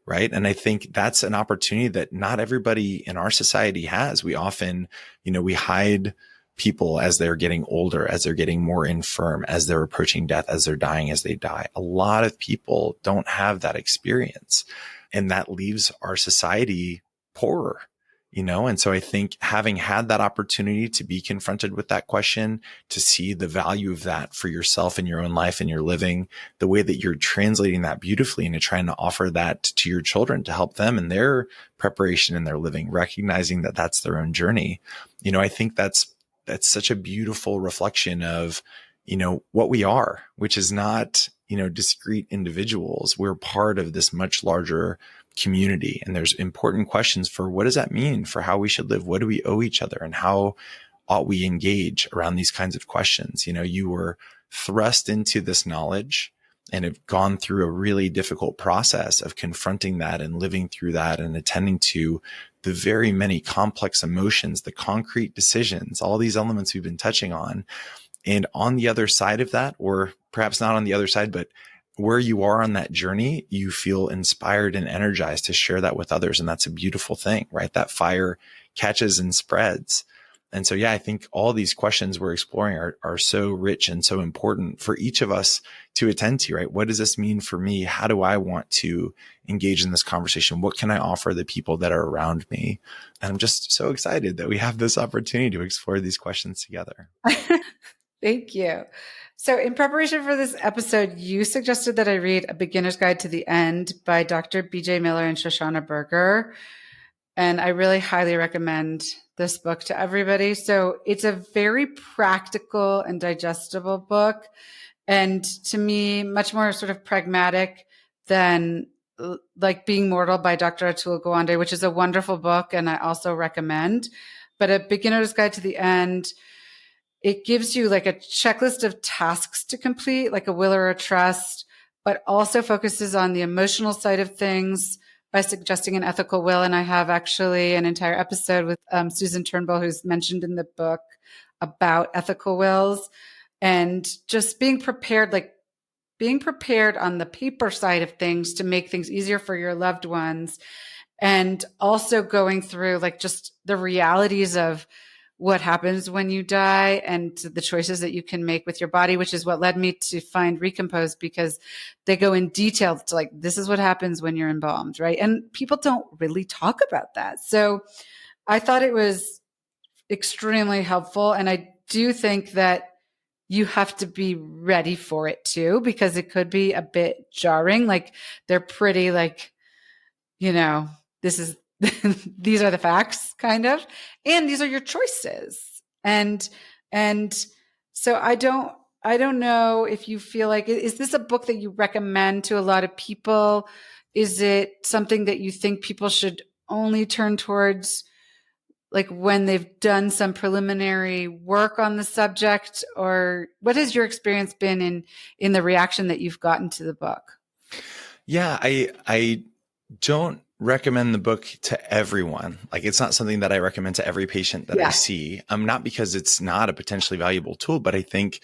Right. And I think that's an opportunity that not everybody in our society has. We often, we hide people as they're getting older, as they're getting more infirm, as they're approaching death, as they're dying, as they die. A lot of people don't have that experience, and that leaves our society poorer. And so I think having had that opportunity to be confronted with that question, to see the value of that for yourself in your own life and your living, the way that you're translating that beautifully into trying to offer that to your children to help them in their preparation and their living, recognizing that that's their own journey. I think that's such a beautiful reflection of, what we are, which is not, discrete individuals. We're part of this much larger community. And there's important questions for what does that mean for how we should live? What do we owe each other? And how ought we engage around these kinds of questions? You were thrust into this knowledge and have gone through a really difficult process of confronting that and living through that and attending to the very many complex emotions, the concrete decisions, all these elements we've been touching on. And on the other side of that, or perhaps not on the other side, but where you are on that journey, you feel inspired and energized to share that with others. And that's a beautiful thing, right? That fire catches and spreads. And so, yeah, I think all these questions we're exploring are so rich and so important for each of us to attend to, right? What does this mean for me? How do I want to engage in this conversation? What can I offer the people that are around me? And I'm just so excited that we have this opportunity to explore these questions together. Thank you. So in preparation for this episode, you suggested that I read A Beginner's Guide to the End by Dr. BJ Miller and Shoshana Berger. And I really highly recommend this book to everybody. So it's a very practical and digestible book. And to me, much more sort of pragmatic than like Being Mortal by Dr. Atul Gawande, which is a wonderful book and I also recommend. But A Beginner's Guide to the End, it gives you like a checklist of tasks to complete, like a will or a trust, but also focuses on the emotional side of things by suggesting an ethical will. And I have actually an entire episode with Susan Turnbull, who's mentioned in the book, about ethical wills and just being prepared on the paper side of things to make things easier for your loved ones. And also going through like just the realities of what happens when you die and the choices that you can make with your body, which is what led me to find Recompose, because they go in detail to like, this is what happens when you're embalmed, right? And people don't really talk about that. So I thought it was extremely helpful. And I do think that you have to be ready for it too, because it could be a bit jarring. Like they're pretty like, this is these are the facts kind of, and these are your choices. And so I don't know if you feel like, is this a book that you recommend to a lot of people? Is it something that you think people should only turn towards like when they've done some preliminary work on the subject? Or what has your experience been in the reaction that you've gotten to the book? Yeah, I don't recommend the book to everyone. Like it's not something that I recommend to every patient that I see. Not because it's not a potentially valuable tool, but I think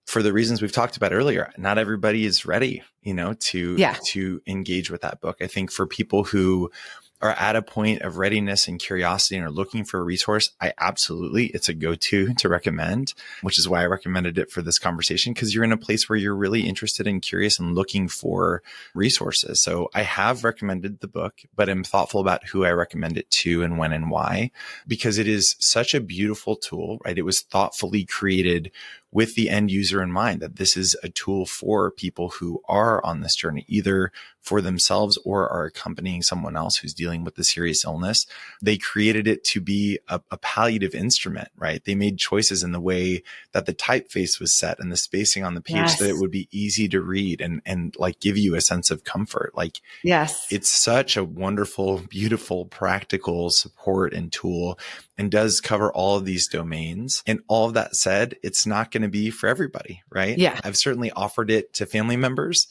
for the reasons we've talked about earlier, not everybody is ready, to engage with that book. I think for people who are at a point of readiness and curiosity and are looking for a resource, it's a go-to to recommend, which is why I recommended it for this conversation, because you're in a place where you're really interested and curious and looking for resources. So I have recommended the book, but I'm thoughtful about who I recommend it to and when and why, because it is such a beautiful tool, right? It was thoughtfully created with the end user in mind, that this is a tool for people who are on this journey, either for themselves or are accompanying someone else who's dealing with a serious illness. They created it to be a palliative instrument, right? They made choices in the way that the typeface was set and the spacing on the page that it would be easy to read and like give you a sense of comfort. Like, it's such a wonderful, beautiful, practical support and tool, and does cover all of these domains. And all of that said, it's not going to be for everybody, right? Yeah. I've certainly offered it to family members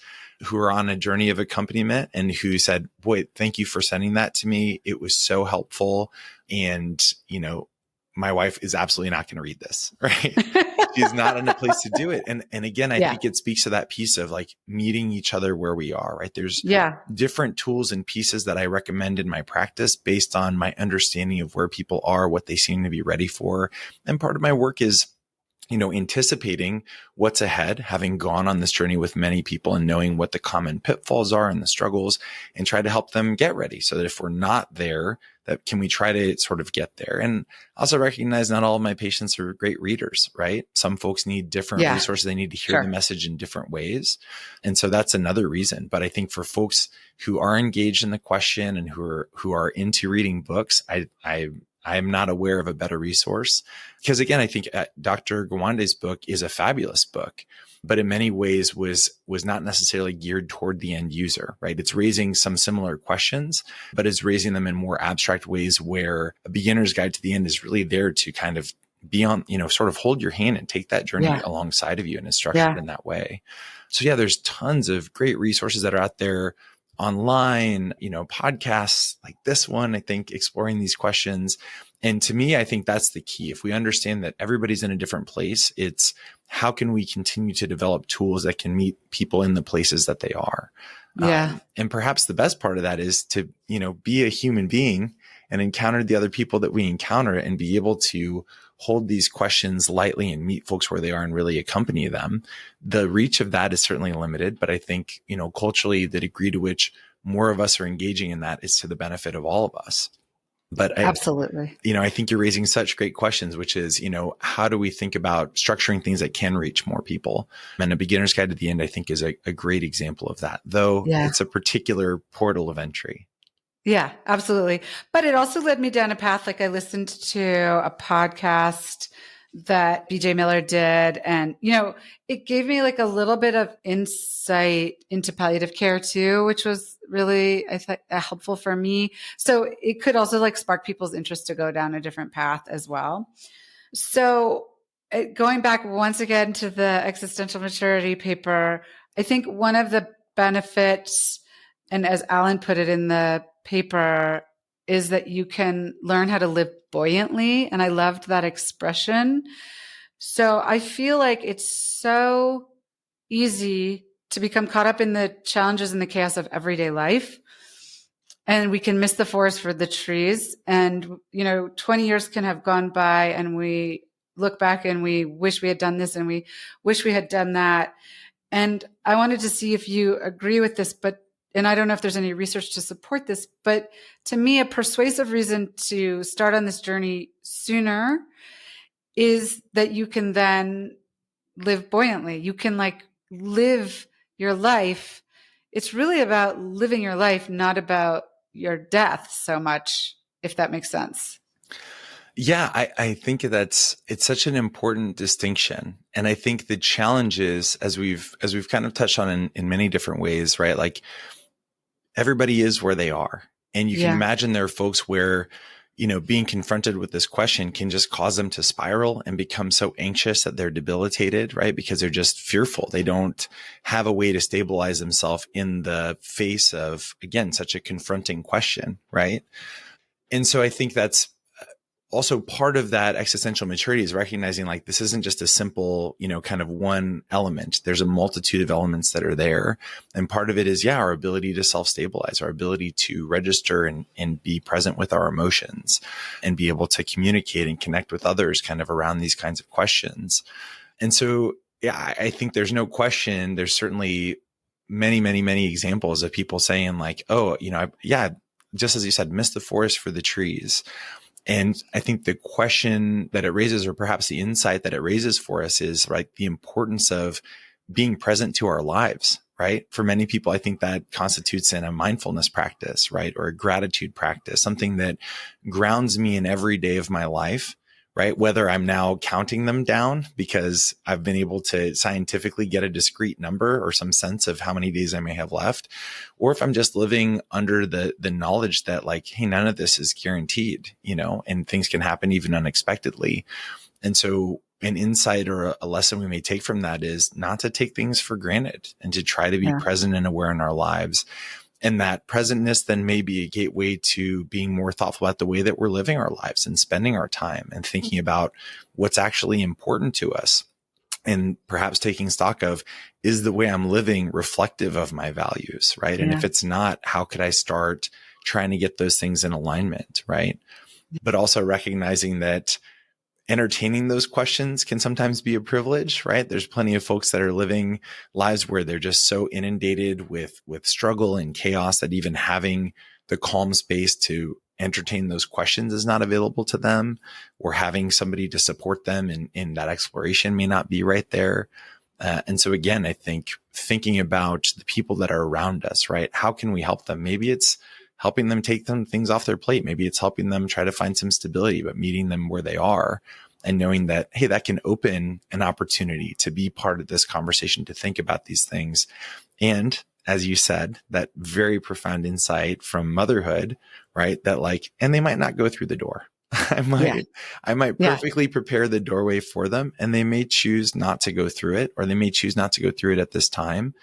who are on a journey of accompaniment and who said, boy, thank you for sending that to me. It was so helpful. And, my wife is absolutely not going to read this, right? She's not in a place to do it. And again, I think it speaks to that piece of like meeting each other where we are, right? There's different tools and pieces that I recommend in my practice based on my understanding of where people are, what they seem to be ready for. And part of my work is, anticipating what's ahead, having gone on this journey with many people and knowing what the common pitfalls are and the struggles, and try to help them get ready so that if we're not there, that can we try to sort of get there. And also recognize not all of my patients are great readers, right? Some folks need different resources. They need to hear the message in different ways. And so that's another reason. But I think for folks who are engaged in the question and who are into reading books, I'm not aware of a better resource, because again, I think Dr. Gawande's book is a fabulous book, but in many ways was not necessarily geared toward the end user, right? It's raising some similar questions, but is raising them in more abstract ways where a beginner's guide to the end is really there to kind of be on, sort of hold your hand and take that journey alongside of you, and is structured in that way. So there's tons of great resources that are out there online, podcasts like this one, I think, exploring these questions. And to me, I think that's the key. If we understand that everybody's in a different place, it's how can we continue to develop tools that can meet people in the places that they are? And perhaps the best part of that is to, be a human being and encounter the other people that we encounter, and be able to hold these questions lightly and meet folks where they are and really accompany them. The reach of that is certainly limited, but I think, culturally, the degree to which more of us are engaging in that is to the benefit of all of us. But absolutely, I think you're raising such great questions, which is, how do we think about structuring things that can reach more people? And A Beginner's Guide to the End, I think, is a great example of that, though it's a particular portal of entry. Yeah, absolutely. But it also led me down a path. Like I listened to a podcast that BJ Miller did, and, it gave me like a little bit of insight into palliative care too, which was really, I thought, helpful for me. So it could also like spark people's interest to go down a different path as well. So going back once again to the Existential Maturity paper, I think one of the benefits, and as Alan put it in the paper, is that you can learn how to live buoyantly. And I loved that expression. So I feel like it's so easy to become caught up in the challenges and the chaos of everyday life. And we can miss the forest for the trees. And, 20 years can have gone by, and we look back and we wish we had done this and we wish we had done that. And I wanted to see if you agree with this, and I don't know if there's any research to support this, but to me, a persuasive reason to start on this journey sooner is that you can then live buoyantly. You can live your life. It's really about living your life, not about your death so much, if that makes sense. Yeah, I think it's such an important distinction. And I think the challenge is, as we've kind of touched on in many different ways, right? Like, everybody is where they are. And you can imagine there are folks where, being confronted with this question can just cause them to spiral and become so anxious that they're debilitated, right? Because they're just fearful. They don't have a way to stabilize themselves in the face of, again, such a confronting question, right? And so I think that's also part of that existential maturity, is recognizing like this isn't just a simple, kind of one element. There's a multitude of elements that are there. And part of it is, our ability to self-stabilize, our ability to register and be present with our emotions, and be able to communicate and connect with others kind of around these kinds of questions. And so, I think there's no question. There's certainly many, many, many examples of people saying like, oh, just as you said, miss the forest for the trees. And I think the question that it raises, or perhaps the insight that it raises for us, is like the importance of being present to our lives, right? For many people, I think that constitutes in a mindfulness practice, right? Or a gratitude practice, something that grounds me in every day of my life, right? Whether I'm now counting them down because I've been able to scientifically get a discrete number or some sense of how many days I may have left, or if I'm just living under the knowledge that like, hey, none of this is guaranteed, and things can happen even unexpectedly. And so an insight or a lesson we may take from that is not to take things for granted, and to try to be present and aware in our lives. And that presentness then may be a gateway to being more thoughtful about the way that we're living our lives and spending our time and thinking about what's actually important to us. And perhaps taking stock of, is the way I'm living reflective of my values, right? And if it's not, how could I start trying to get those things in alignment, right? But also recognizing that entertaining those questions can sometimes be a privilege, right? There's plenty of folks that are living lives where they're just so inundated with struggle and chaos that even having the calm space to entertain those questions is not available to them, or having somebody to support them in that exploration may not be right there. And so again, I think thinking about the people that are around us, right? How can we help them? Maybe it's helping them take them things off their plate. Maybe it's helping them try to find some stability, but meeting them where they are and knowing that, hey, that can open an opportunity to be part of this conversation, to think about these things. And as you said, that very profound insight from motherhood, right? That like, and they might not go through the door. I might perfectly prepare the doorway for them, and they may choose not to go through it, or they may choose not to go through it at this time.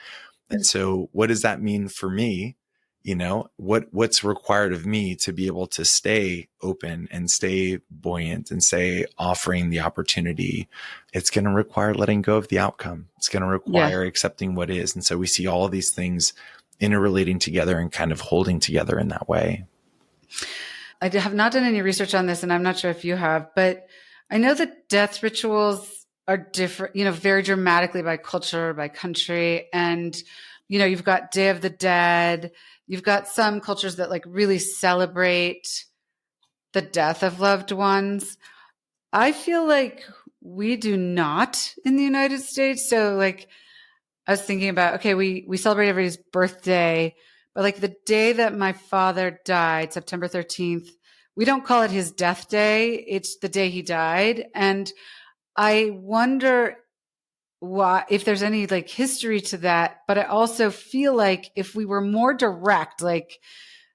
And so what does that mean for me? You know, what's required of me to be able to stay open and stay buoyant and stay offering the opportunity? It's going to require letting go of the outcome. It's going to require accepting what is. And so we see all of these things interrelating together and kind of holding together in that way. I have not done any research on this, and I'm not sure if you have, but I know that death rituals are different, very dramatically by culture, by country. And, you've got Day of the Dead. You've got some cultures that like really celebrate the death of loved ones. I feel like we do not in the United States. So like I was thinking about, okay, we celebrate everybody's birthday, but like the day that my father died, September 13th, we don't call it his death day. It's the day he died. And I wonder why, if there's any like history to that, but I also feel like if we were more direct, like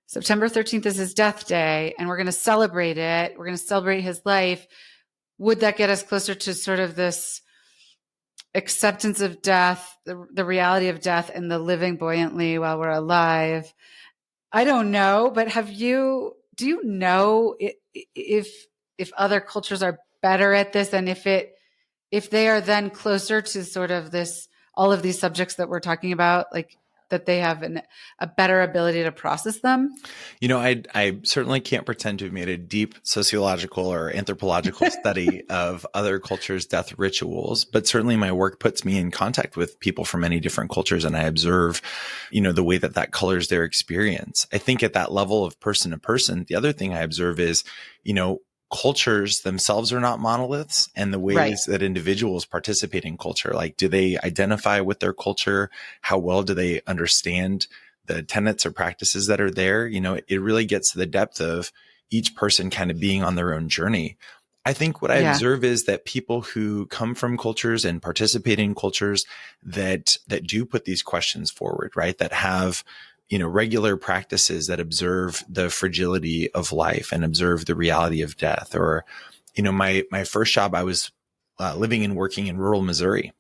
September 13th is his death day and we're going to celebrate it, we're going to celebrate his life, would that get us closer to sort of this acceptance of death, the reality of death, and the living buoyantly while we're alive? I don't know, but do you know if other cultures are better at this, and if they are then closer to sort of this, all of these subjects that we're talking about, like that they have a better ability to process them? I certainly can't pretend to have made a deep sociological or anthropological study of other cultures' death rituals, but certainly my work puts me in contact with people from many different cultures, and I observe, the way that colors their experience. I think at that level of person to person, the other thing I observe is, cultures themselves are not monoliths, and the ways that individuals participate in culture, like, do they identify with their culture? How well do they understand the tenets or practices that are there? It really gets to the depth of each person kind of being on their own journey. I think what I observe is that people who come from cultures and participate in cultures that do put these questions forward, right? That have regular practices that observe the fragility of life and observe the reality of death. Or, my first job, I was living and working in rural Missouri.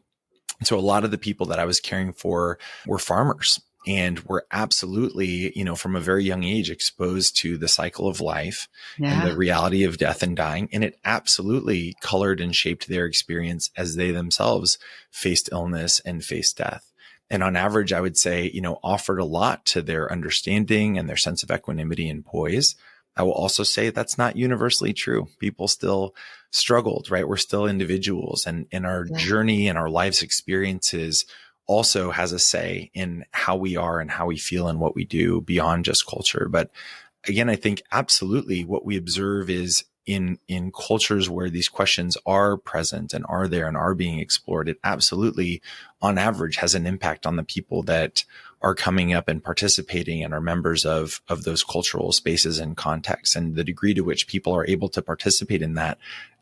And so a lot of the people that I was caring for were farmers, and were absolutely, from a very young age exposed to the cycle of life and the reality of death and dying. And it absolutely colored and shaped their experience as they themselves faced illness and faced death. And on average, I would say, offered a lot to their understanding and their sense of equanimity and poise. I will also say that's not universally true. People still struggled, right? We're still individuals, and our journey and our life's experiences also has a say in how we are and how we feel and what we do beyond just culture. But again, I think absolutely what we observe is in cultures where these questions are present and are there and are being explored, it absolutely, on average, has an impact on the people that are coming up and participating and are members of those cultural spaces and contexts. And the degree to which people are able to participate in that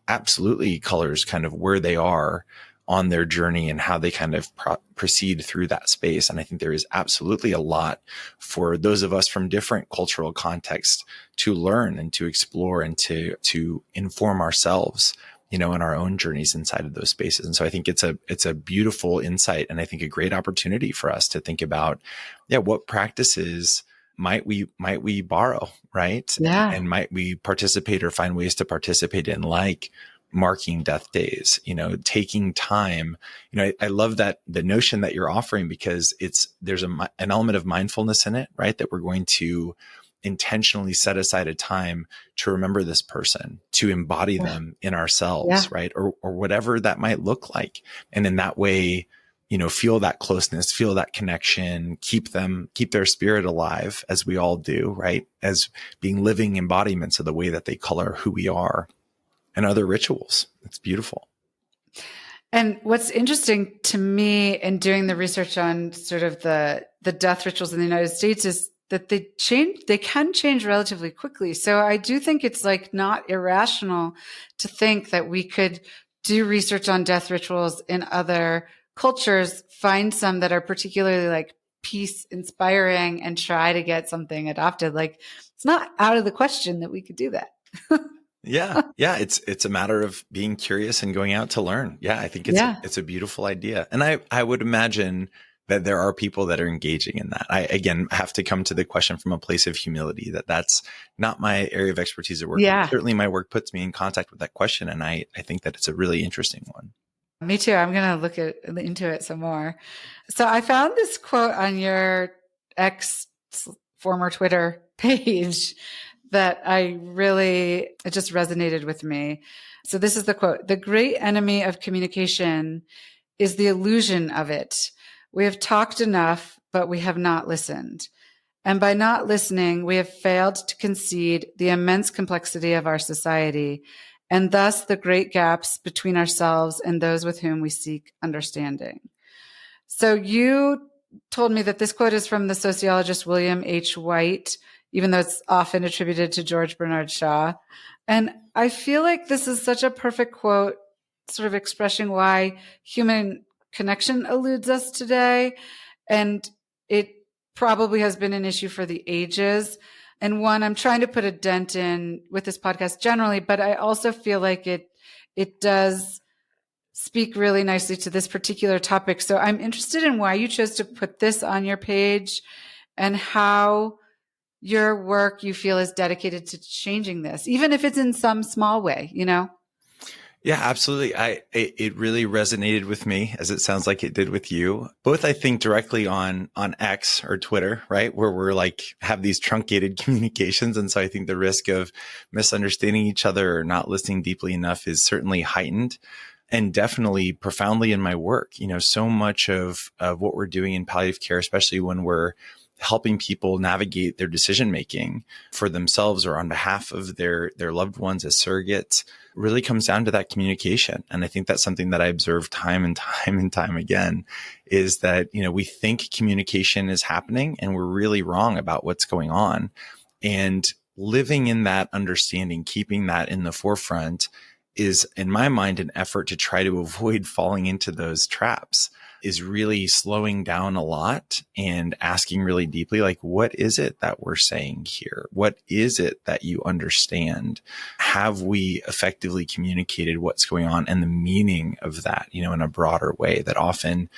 absolutely colors kind of where they are on their journey and how they kind of proceed through that space. And I think there is absolutely a lot for those of us from different cultural contexts to learn and to explore and to inform ourselves, in our own journeys inside of those spaces. And so I think it's a beautiful insight, and I think a great opportunity for us to think about, what practices might we borrow, right? Yeah. And might we participate or find ways to participate in, like marking death days, taking time. I love that the notion that you're offering, because there's an element of mindfulness in it, right? That we're going to intentionally set aside a time to remember this person, to embody them in ourselves, Yeah. right? Or whatever that might look like. And in that way, feel that closeness, feel that connection, keep their spirit alive, as we all do, right? As being living embodiments of the way that they color who we are, and other rituals. It's beautiful. And what's interesting to me in doing the research on sort of the death rituals in the United States is that they can change relatively quickly. So I do think it's like not irrational to think that we could do research on death rituals in other cultures, find some that are particularly like peace inspiring, and try to get something adopted. Like, it's not out of the question that we could do that. Yeah. Yeah. It's a matter of being curious and going out to learn. Yeah. I think it's a beautiful idea. And I would imagine that there are people that are engaging in that. I, again, have to come to the question from a place of humility, that's not my area of expertise at work. Yeah. Certainly my work puts me in contact with that question. And I think that it's a really interesting one. Me too. I'm going to look into it some more. So I found this quote on your former Twitter page that it just resonated with me. So this is the quote: "The great enemy of communication is the illusion of it. We have talked enough, but we have not listened. And by not listening, we have failed to concede the immense complexity of our society, and thus the great gaps between ourselves and those with whom we seek understanding." So you told me that this quote is from the sociologist William H. White, even though it's often attributed to George Bernard Shaw. And I feel like this is such a perfect quote, sort of expressing why human connection eludes us today. And it probably has been an issue for the ages. And one I'm trying to put a dent in with this podcast generally, but I also feel like it does speak really nicely to this particular topic. So I'm interested in why you chose to put this on your page, and how your work you feel is dedicated to changing this, even if it's in some small way, Yeah, absolutely. It really resonated with me, as it sounds like it did with you. Both, I think, directly on X or Twitter, right? Where we're like, have these truncated communications. And so I think the risk of misunderstanding each other or not listening deeply enough is certainly heightened, and definitely profoundly in my work. So much of what we're doing in palliative care, especially when we're helping people navigate their decision-making for themselves or on behalf of their loved ones as surrogates, really comes down to that communication. And I think that's something that I observe time and time and time again, is that, we think communication is happening and we're really wrong about what's going on. And living in that understanding, keeping that in the forefront, is, in my mind, an effort to try to avoid falling into those traps, is really slowing down a lot and asking really deeply, like, what is it that we're saying here? What is it that you understand? Have we effectively communicated what's going on and the meaning of that, in a broader way? That often,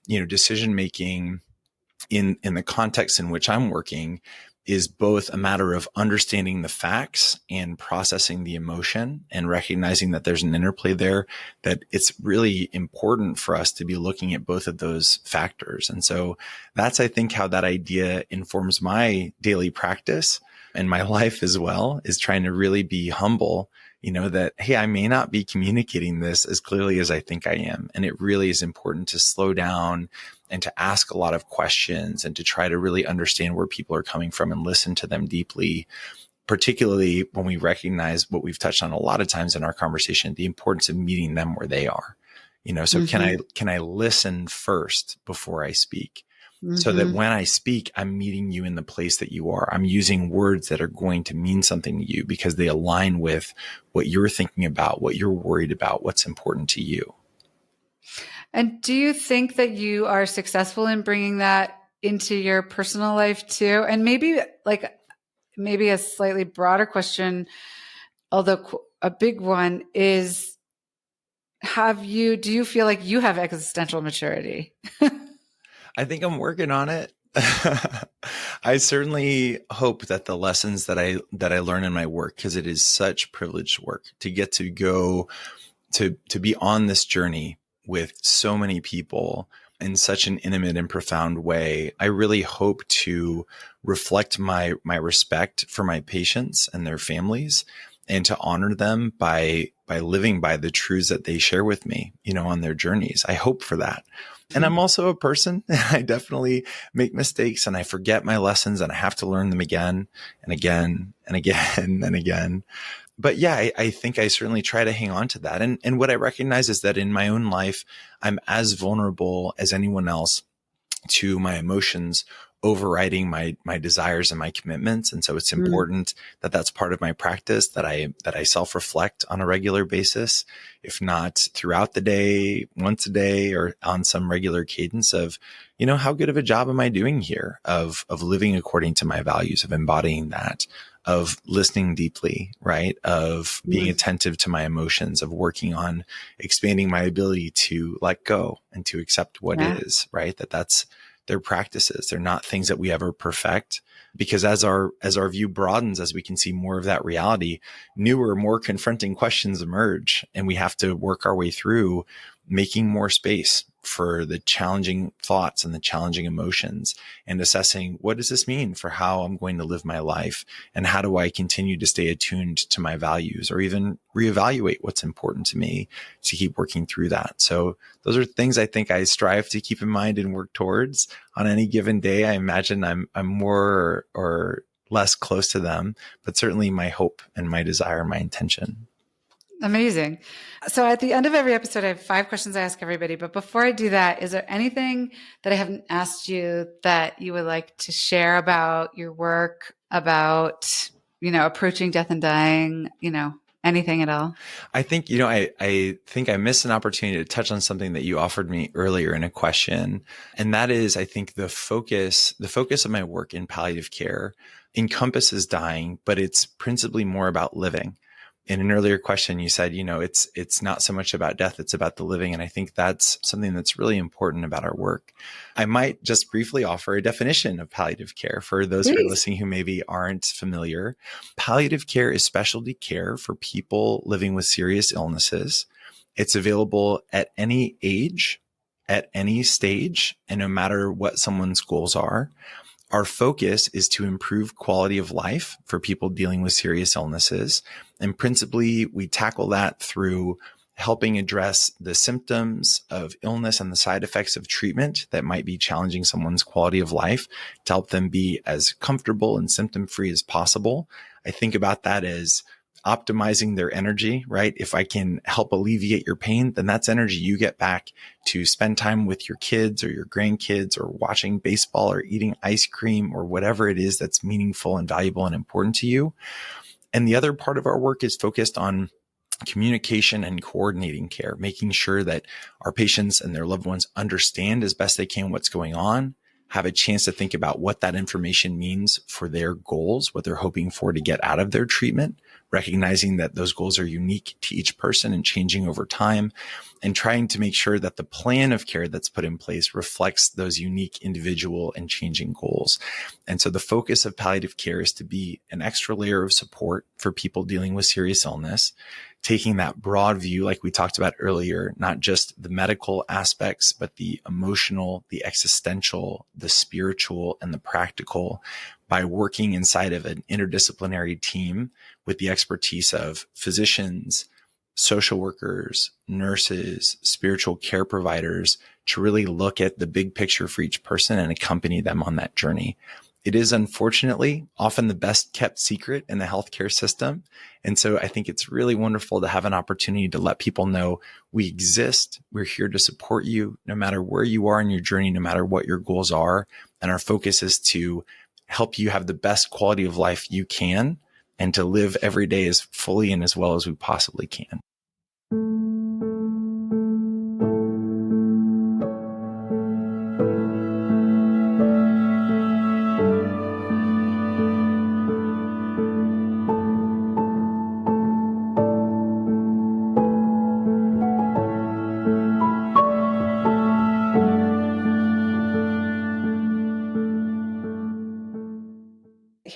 decision-making in the context in which I'm working is both a matter of understanding the facts and processing the emotion, and recognizing that there's an interplay there, that it's really important for us to be looking at both of those factors. And so that's, I think, how that idea informs my daily practice and my life as well, is trying to really be humble, that, hey, I may not be communicating this as clearly as I think I am. And it really is important to slow down and to ask a lot of questions, and to try to really understand where people are coming from and listen to them deeply, particularly when we recognize what we've touched on a lot of times in our conversation, the importance of meeting them where they are. So can I listen first before I speak? So that when I speak, I'm meeting you in the place that you are. I'm using words that are going to mean something to you because they align with what you're thinking about, what you're worried about, what's important to you. And do you think that you are successful in bringing that into your personal life too? And maybe a slightly broader question, although a big one, is, do you feel like you have existential maturity? I think I'm working on it. I certainly hope that the lessons that I learn in my work, because it is such privileged work to get to go to be on this journey with so many people in such an intimate and profound way. I really hope to reflect my respect for my patients and their families, and to honor them by living by the truths that they share with me, on their journeys. I hope for that. And I'm also a person. I definitely make mistakes, and I forget my lessons, and I have to learn them again and again and again and again. But yeah, I think I certainly try to hang on to that. And what I recognize is that in my own life, I'm as vulnerable as anyone else to my emotions overriding my desires and my commitments. And so it's important that that's part of my practice, that I self-reflect on a regular basis, if not throughout the day, once a day, or on some regular cadence of, how good of a job am I doing here of living according to my values, of embodying that, of listening deeply, right? Of being attentive to my emotions, of working on expanding my ability to let go and to accept what is, right? That's their practices. They're not things that we ever perfect, because as our view broadens, as we can see more of that reality, newer, more confronting questions emerge, and we have to work our way through making more space for the challenging thoughts and the challenging emotions, and assessing, what does this mean for how I'm going to live my life? And how do I continue to stay attuned to my values, or even reevaluate what's important to me to keep working through that? So those are things I think I strive to keep in mind and work towards on any given day. I imagine I'm more or less close to them, but certainly my hope and my desire, my intention. Amazing. So at the end of every episode, I have 5 questions I ask everybody. But before I do that, is there anything that I haven't asked you that you would like to share about your work, about, approaching death and dying, anything at all? I think, I think I missed an opportunity to touch on something that you offered me earlier in a question. And that is, I think the focus of my work in palliative care encompasses dying, but it's principally more about living. In an earlier question, you said, it's not so much about death, it's about the living. And I think that's something that's really important about our work. I might just briefly offer a definition of palliative care for those who are listening who maybe aren't familiar. Palliative care is specialty care for people living with serious illnesses. It's available at any age, at any stage, and no matter what someone's goals are. Our focus is to improve quality of life for people dealing with serious illnesses. And principally, we tackle that through helping address the symptoms of illness and the side effects of treatment that might be challenging someone's quality of life, to help them be as comfortable and symptom-free as possible. I think about that as optimizing their energy, right? If I can help alleviate your pain, then that's energy you get back to spend time with your kids or your grandkids, or watching baseball, or eating ice cream, or whatever it is that's meaningful and valuable and important to you. And the other part of our work is focused on communication and coordinating care, making sure that our patients and their loved ones understand as best they can what's going on, have a chance to think about what that information means for their goals, what they're hoping for to get out of their treatment, recognizing that those goals are unique to each person and changing over time, and trying to make sure that the plan of care that's put in place reflects those unique individual and changing goals. And so the focus of palliative care is to be an extra layer of support for people dealing with serious illness, taking that broad view, like we talked about earlier, not just the medical aspects, but the emotional, the existential, the spiritual, and the practical, by working inside of an interdisciplinary team with the expertise of physicians, social workers, nurses, spiritual care providers, to really look at the big picture for each person and accompany them on that journey. It is unfortunately often the best kept secret in the healthcare system. And so I think it's really wonderful to have an opportunity to let people know we exist. We're here to support you no matter where you are in your journey, no matter what your goals are. And our focus is to help you have the best quality of life you can, and to live every day as fully and as well as we possibly can.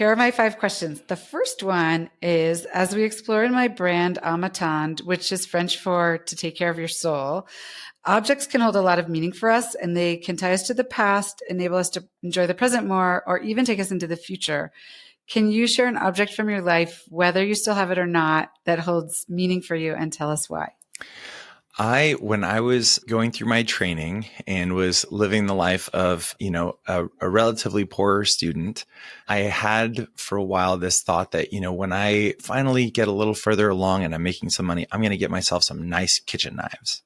Here are my 5 questions. The first one is, as we explore in my brand, Amatand, which is French for to take care of your soul, objects can hold a lot of meaning for us, and they can tie us to the past, enable us to enjoy the present more, or even take us into the future. Can you share an object from your life, whether you still have it or not, that holds meaning for you, and tell us why? When I was going through my training and was living the life of, a relatively poorer student, I had for a while this thought that, when I finally get a little further along and I'm making some money, I'm going to get myself some nice kitchen knives.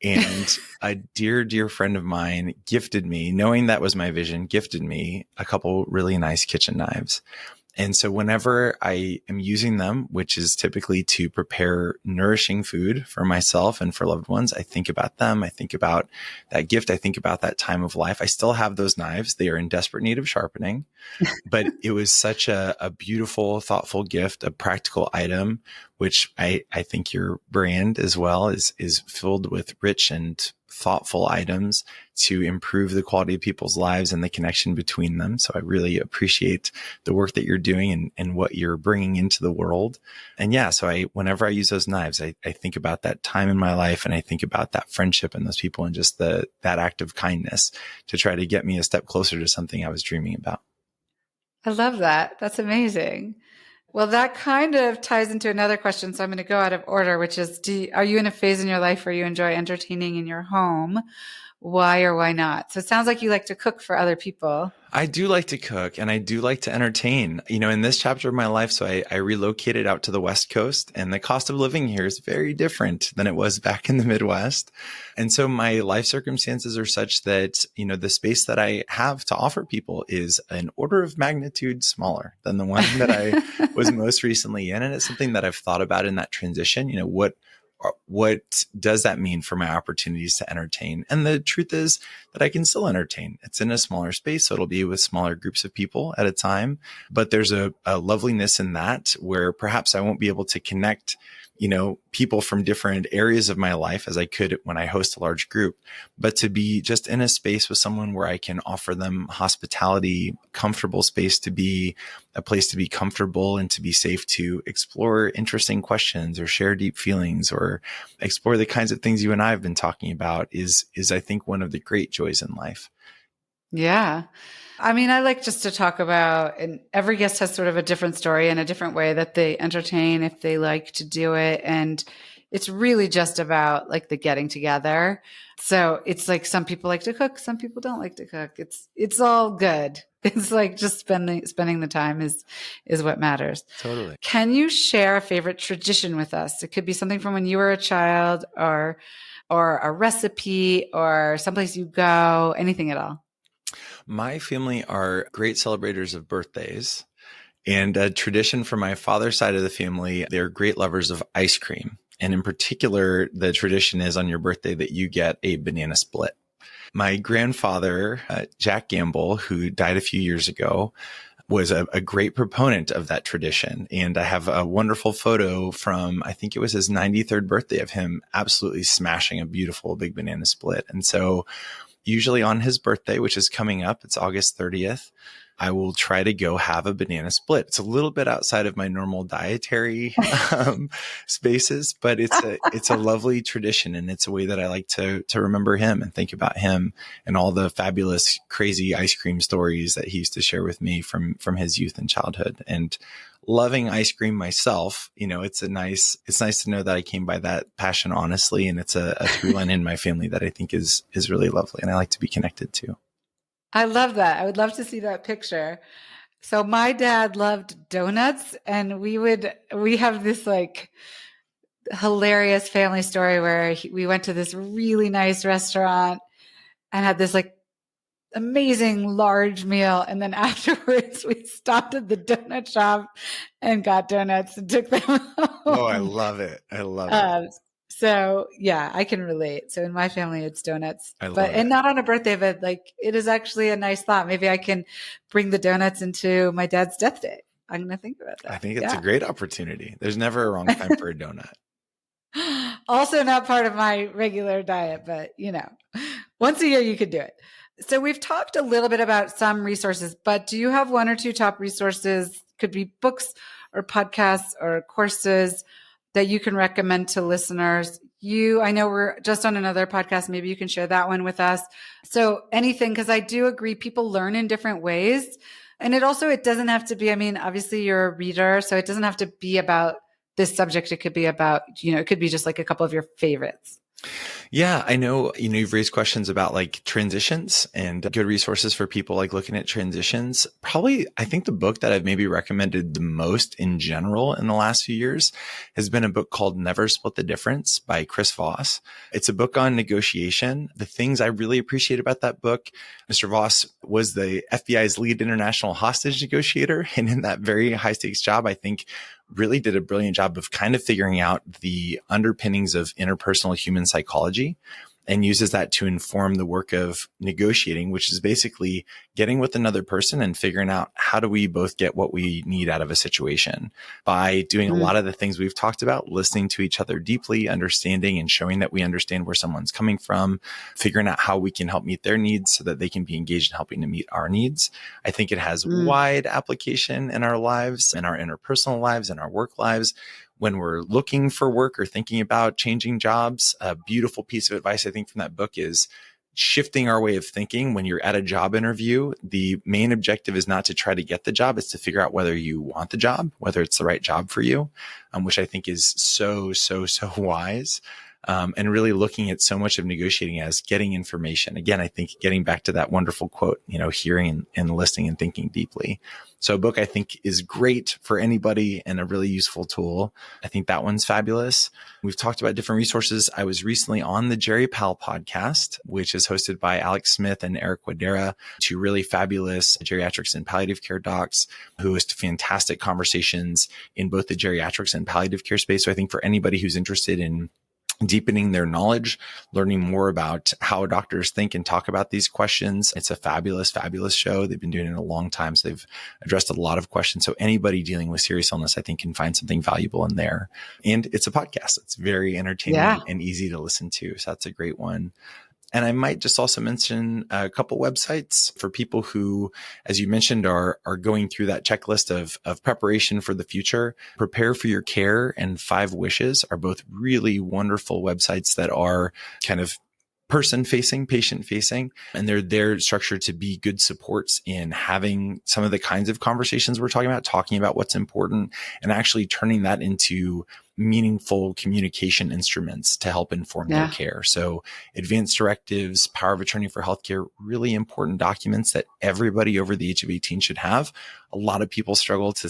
And a dear, dear friend of mine gifted me, knowing that was my vision, gifted me a couple really nice kitchen knives. And so whenever I am using them, which is typically to prepare nourishing food for myself and for loved ones, I think about them. I think about that gift. I think about that time of life. I still have those knives. They are in desperate need of sharpening, but it was such a beautiful, thoughtful gift, a practical item, which I think your brand as well is filled with rich and thoughtful items to improve the quality of people's lives and the connection between them. So I really appreciate the work that you're doing and what you're bringing into the world. And yeah, so whenever I use those knives, I think about that time in my life, and I think about that friendship and those people and just that act of kindness to try to get me a step closer to something I was dreaming about. I love that. That's amazing. Well, that kind of ties into another question. So I'm going to go out of order, which is, are you in a phase in your life where you enjoy entertaining in your home? Why or why not? So it sounds like you like to cook for other people. I do like to cook and I do like to entertain. In this chapter of my life, so I relocated out to the West Coast, and the cost of living here is very different than it was back in the Midwest. And so my life circumstances are such that, the space that I have to offer people is an order of magnitude smaller than the one that I was most recently in. And it's something that I've thought about in that transition. What does that mean for my opportunities to entertain? And the truth is that I can still entertain. It's in a smaller space, so it'll be with smaller groups of people at a time. But there's a loveliness in that where perhaps I won't be able to connect, people from different areas of my life as I could when I host a large group, but to be just in a space with someone where I can offer them hospitality, comfortable space to be a place to be comfortable and to be safe to explore interesting questions or share deep feelings or explore the kinds of things you and I have been talking about is I think one of the great joys in life. Yeah. I mean, I like just to talk about, and every guest has sort of a different story and a different way that they entertain if they like to do it. And it's really just about like the getting together. So it's like some people like to cook, some people don't like to cook. It's all good. It's like just spending the time is what matters. Totally. Can you share a favorite tradition with us? It could be something from when you were a child or a recipe or someplace you go, anything at all. My family are great celebrators of birthdays, and a tradition from my father's side of the family, they're great lovers of ice cream. And in particular, the tradition is on your birthday that you get a banana split. My grandfather, Jack Gamble, who died a few years ago, was a great proponent of that tradition. And I have a wonderful photo from, I think it was his 93rd birthday, of him absolutely smashing a beautiful big banana split. And so usually on his birthday, which is coming up, it's August 30th, I will try to go have a banana split. It's a little bit outside of my normal dietary spaces, but it's a lovely tradition. And it's a way that I like to remember him and think about him and all the fabulous, crazy ice cream stories that he used to share with me from his youth and childhood. And loving ice cream myself, it's nice to know that I came by that passion honestly. And it's a through line in my family that I think is really lovely and I like to be connected to. I love that. I would love to see that picture. So my dad loved donuts, and we have this like hilarious family story where we went to this really nice restaurant and had this like amazing large meal. And then afterwards we stopped at the donut shop and got donuts and took them home. Oh, I love it. I love it. So yeah, I can relate. So in my family, it's donuts, and not on a birthday, but like it is actually a nice thought. Maybe I can bring the donuts into my dad's death day. I'm going to think about that. I think it's a great opportunity. There's never a wrong time for a donut. Also not part of my regular diet, but once a year you could do it. So we've talked a little bit about some resources, but do you have one or two top resources? Could be books or podcasts or courses that you can recommend to listeners. I know we're just on another podcast. Maybe you can share that one with us. So anything, because I do agree people learn in different ways. And it doesn't have to be, I mean, obviously you're a reader, so it doesn't have to be about this subject. It could be about, it could be just like a couple of your favorites. Yeah, I know, you've raised questions about like transitions and good resources for people like looking at transitions. Probably, I think the book that I've maybe recommended the most in general in the last few years has been a book called Never Split the Difference by Chris Voss. It's a book on negotiation. The things I really appreciate about that book, Mr. Voss was the FBI's lead international hostage negotiator. And in that very high stakes job, I think really did a brilliant job of kind of figuring out the underpinnings of interpersonal human psychology and uses that to inform the work of negotiating, which is basically getting with another person and figuring out how do we both get what we need out of a situation by doing a lot of the things we've talked about, listening to each other deeply, understanding and showing that we understand where someone's coming from, figuring out how we can help meet their needs so that they can be engaged in helping to meet our needs. I think it has wide application in our lives, in our interpersonal lives, in our work lives. When we're looking for work or thinking about changing jobs, a beautiful piece of advice I think from that book is shifting our way of thinking. When you're at a job interview, the main objective is not to try to get the job. It's to figure out whether you want the job, whether it's the right job for you, which I think is so wise. And really looking at so much of negotiating as getting information. Again, I think getting back to that wonderful quote, hearing and listening and thinking deeply. So a book I think is great for anybody and a really useful tool. I think that one's fabulous. We've talked about different resources. I was recently on the Jerry Powell podcast, which is hosted by Alex Smith and Eric Wadera, two really fabulous geriatrics and palliative care docs who host fantastic conversations in both the geriatrics and palliative care space. So I think for anybody who's interested in deepening their knowledge, learning more about how doctors think and talk about these questions. It's a fabulous show. They've been doing it a long time. So they've addressed a lot of questions. So anybody dealing with serious illness, I think can find something valuable in there. And it's a podcast. It's very entertaining and easy to listen to. So that's a great one. And I might just also mention a couple websites for people who, as you mentioned, are going through that checklist of preparation for the future. Prepare for Your Care and 5 Wishes are both really wonderful websites that are kind of person-facing, patient-facing, and they're structured to be good supports in having some of the kinds of conversations we're talking about what's important, and actually turning that into meaningful communication instruments to help inform their care. So advanced directives, power of attorney for healthcare, really important documents that everybody over the age of 18 should have. A lot of people struggle to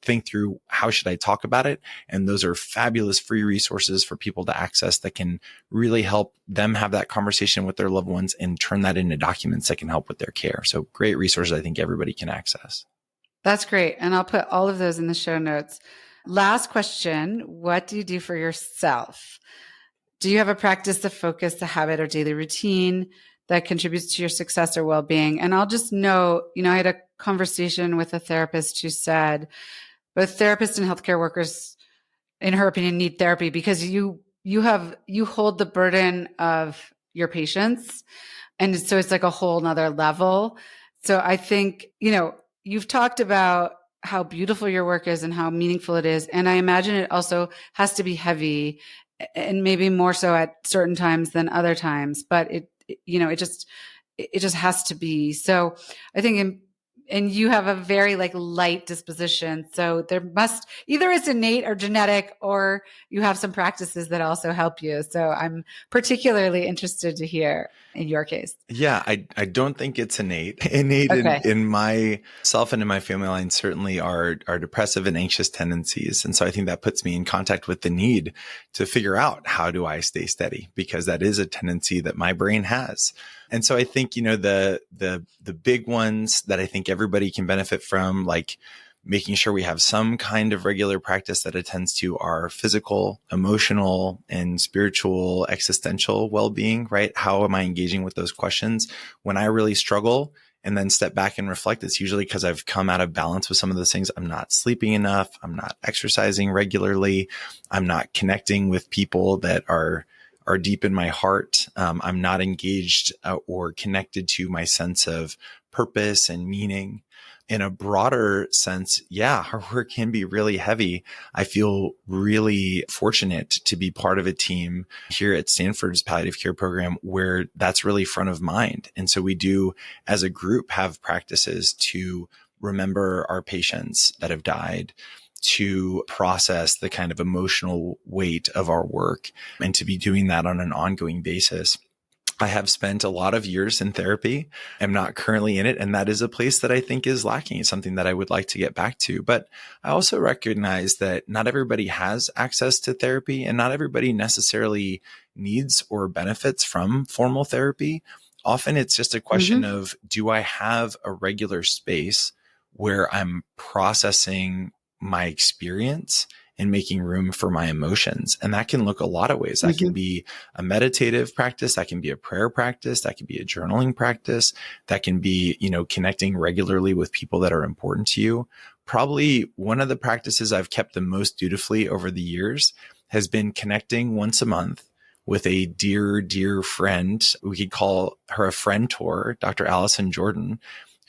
think through how should I talk about it? And those are fabulous free resources for people to access that can really help them have that conversation with their loved ones and turn that into documents that can help with their care. So great resources I think everybody can access. That's great. And I'll put all of those in the show notes. Last question. What do you do for yourself? Do you have a practice, a focus, a habit, or daily routine that contributes to your success or well-being? And I'll just note, I had a conversation with a therapist who said both therapists and healthcare workers, in her opinion, need therapy because you hold the burden of your patients. And so it's like a whole nother level. So I think, you've talked about how beautiful your work is and how meaningful it is. And I imagine it also has to be heavy and maybe more so at certain times than other times, but it just has to be. So I think and you have a very light disposition. So there either it's innate or genetic, or you have some practices that also help you. So I'm particularly interested to hear in your case. Yeah, I don't think it's innate. Innate okay. in myself and in my family line certainly are depressive and anxious tendencies. And so I think that puts me in contact with the need to figure out how do I stay steady, because that is a tendency that my brain has. And so I think, the big ones that I think everybody can benefit from, like making sure we have some kind of regular practice that attends to our physical, emotional, and spiritual existential well-being, right? How am I engaging with those questions? When I really struggle and then step back and reflect, it's usually because I've come out of balance with some of those things. I'm not sleeping enough. I'm not exercising regularly. I'm not connecting with people that are are deep in my heart. I'm not engaged or connected to my sense of purpose and meaning. In a broader sense, yeah, our work can be really heavy. I feel really fortunate to be part of a team here at Stanford's palliative care program where that's really front of mind. And so we do, as a group, have practices to remember our patients that have died, to process the kind of emotional weight of our work, and to be doing that on an ongoing basis. I have spent a lot of years in therapy. I'm not currently in it. And that is a place that I think is lacking. It's something that I would like to get back to. But I also recognize that not everybody has access to therapy and not everybody necessarily needs or benefits from formal therapy. Often it's just a question of, do I have a regular space where I'm processing my experience and making room for my emotions? And that can look a lot of ways. That can be a meditative practice. That can be a prayer practice. That can be a journaling practice. That can be, connecting regularly with people that are important to you. Probably one of the practices I've kept the most dutifully over the years has been connecting once a month with a dear, dear friend. We could call her a friend-tor, Dr. Allison Jordan,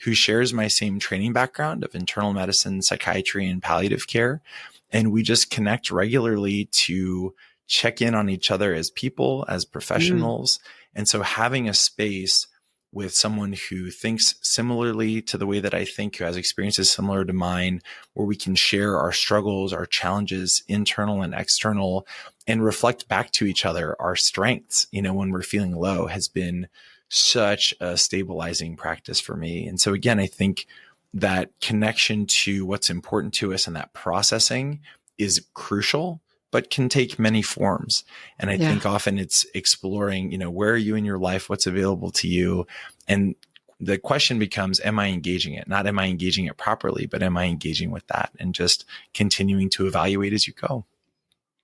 who shares my same training background of internal medicine, psychiatry, and palliative care. And we just connect regularly to check in on each other as people, as professionals. And so having a space with someone who thinks similarly to the way that I think, who has experiences similar to mine, where we can share our struggles, our challenges, internal and external, and reflect back to each other our strengths, when we're feeling low, has been such a stabilizing practice for me. And so again, I think that connection to what's important to us and that processing is crucial, but can take many forms. And I think often it's exploring, where are you in your life? What's available to you? And the question becomes, am I engaging it? Not am I engaging it properly, but am I engaging with that? And just continuing to evaluate as you go.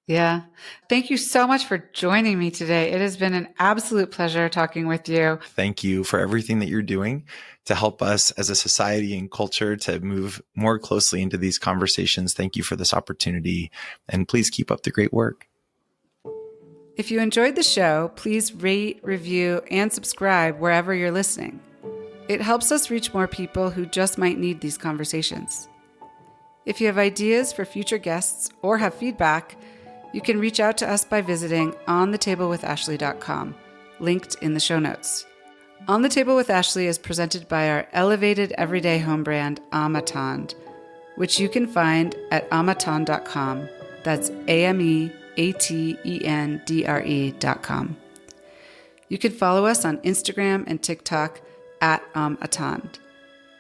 Yeah. Thank you so much for joining me today. It has been an absolute pleasure talking with you. Thank you for everything that you're doing to help us as a society and culture to move more closely into these conversations. Thank you for this opportunity, and please keep up the great work. If you enjoyed the show, please rate, review, and subscribe wherever you're listening. It helps us reach more people who just might need these conversations. If you have ideas for future guests or have feedback, you can reach out to us by visiting onthetablewithashley.com, linked in the show notes. On the Table with Ashley is presented by our elevated everyday home brand, Amatand, which you can find at amatand.com. That's AMEATENDRE.com. You can follow us on Instagram and TikTok at Amatand.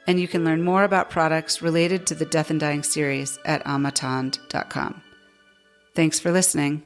And you can learn more about products related to the Death and Dying series at amatand.com. Thanks for listening.